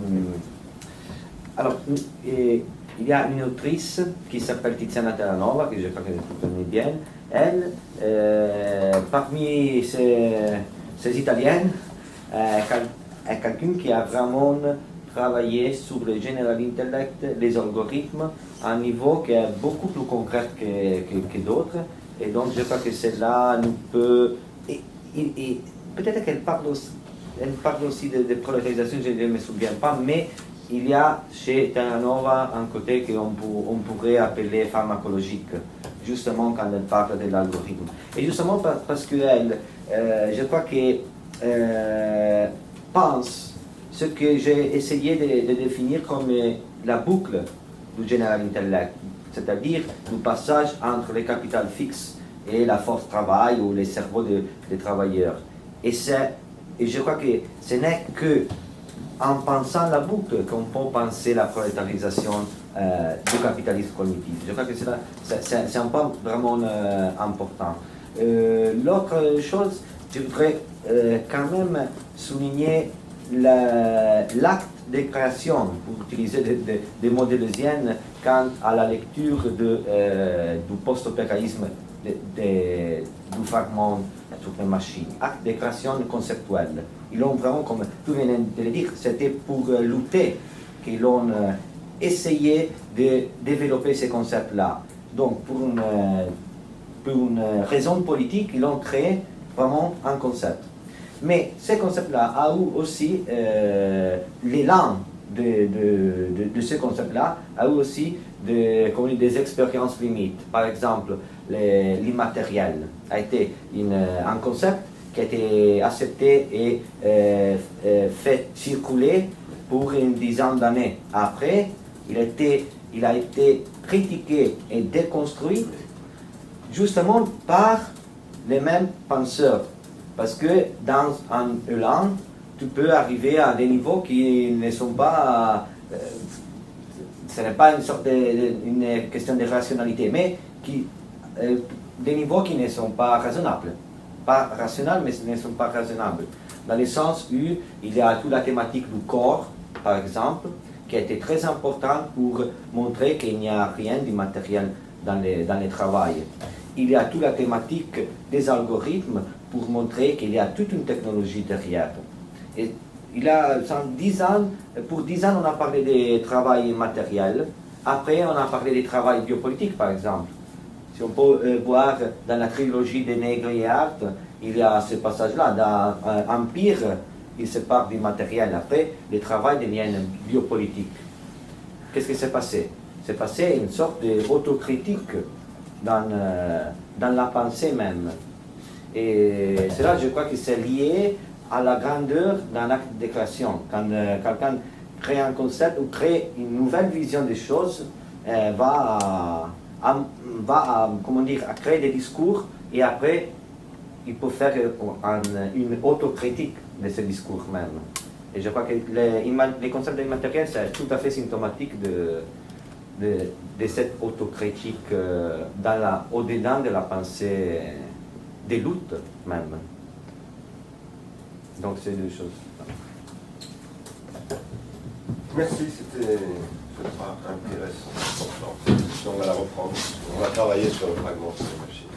Alors, il y a une autrice qui s'appelle Tiziana Terranova, que je crois que vous connaissez bien. Elle, parmi ces Italiennes, est quelqu'un qui a vraiment travaillé sur le general intellect, les algorithmes, à un niveau qui est beaucoup plus concret que d'autres. Et donc je crois que celle-là nous peut... Et peut-être qu'elle parle aussi de prolétarisation, je ne me souviens pas, mais il y a chez Terranova un côté qu'on pourrait appeler pharmacologique, justement quand elle parle de l'algorithme. Et justement parce qu'elle, je crois qu'elle pense ce que j'ai essayé de définir comme la boucle du general intellect, c'est-à-dire le passage entre le capital fixe et la force travail ou les cerveaux des travailleurs. Et je crois que ce n'est que en pensant la boucle qu'on peut penser la prolétarisation du capitalisme cognitif. Je crois que c'est un point vraiment important. L'autre chose, je voudrais quand même souligner l'acte de création, pour utiliser des mots deleuziennes, quant à la lecture du post-opéraïsme du fragment sur les machines. Acte de création conceptuelle. Ils l'ont vraiment, comme tu viens de le dire, c'était pour lutter qu'ils ont essayé de développer ces concepts-là. Donc, pour une raison politique, ils ont créé vraiment un concept. Mais ce concept-là a eu aussi l'élan de ce concept-là, a eu aussi des expériences limites. Par exemple, l'immatériel a été un concept qui a été accepté et fait circuler pour une dizaine d'années. Après, il a été critiqué et déconstruit justement par les mêmes penseurs. Parce que dans un élan, tu peux arriver à des niveaux qui ne sont pas... ce n'est pas une question de rationalité, mais des niveaux qui ne sont pas raisonnables. Pas rationnels, mais ne sont pas raisonnables. Dans le sens où il y a toute la thématique du corps, par exemple, qui a été très importante pour montrer qu'il n'y a rien d'immatériel dans le travail. Il y a toute la thématique des algorithmes pour montrer qu'il y a toute une technologie derrière. Et il y a 10 ans, pour 10 ans, on a parlé de travail matériel. Après, on a parlé de travail biopolitique, par exemple. Si on peut voir dans la trilogie de Negri et Hart, il y a ce passage-là. Dans Empire, il se parle du matériel. Après, le travail devient biopolitique. Qu'est-ce qui s'est passé? C'est passé une sorte d'autocritique dans la pensée même. Et cela, je crois que c'est lié à la grandeur d'un acte de création. Quand quelqu'un crée un concept ou crée une nouvelle vision des choses, va comment dire, à créer des discours et après, il peut faire une autocritique de ce discours même. Et je crois que les concepts immatériels, c'est tout à fait symptomatique de cette autocritique au-dedans de la pensée des luttes même. Donc c'est deux choses. Merci, c'était intéressant. On va la reprendre. On va travailler sur le fragment de la machine.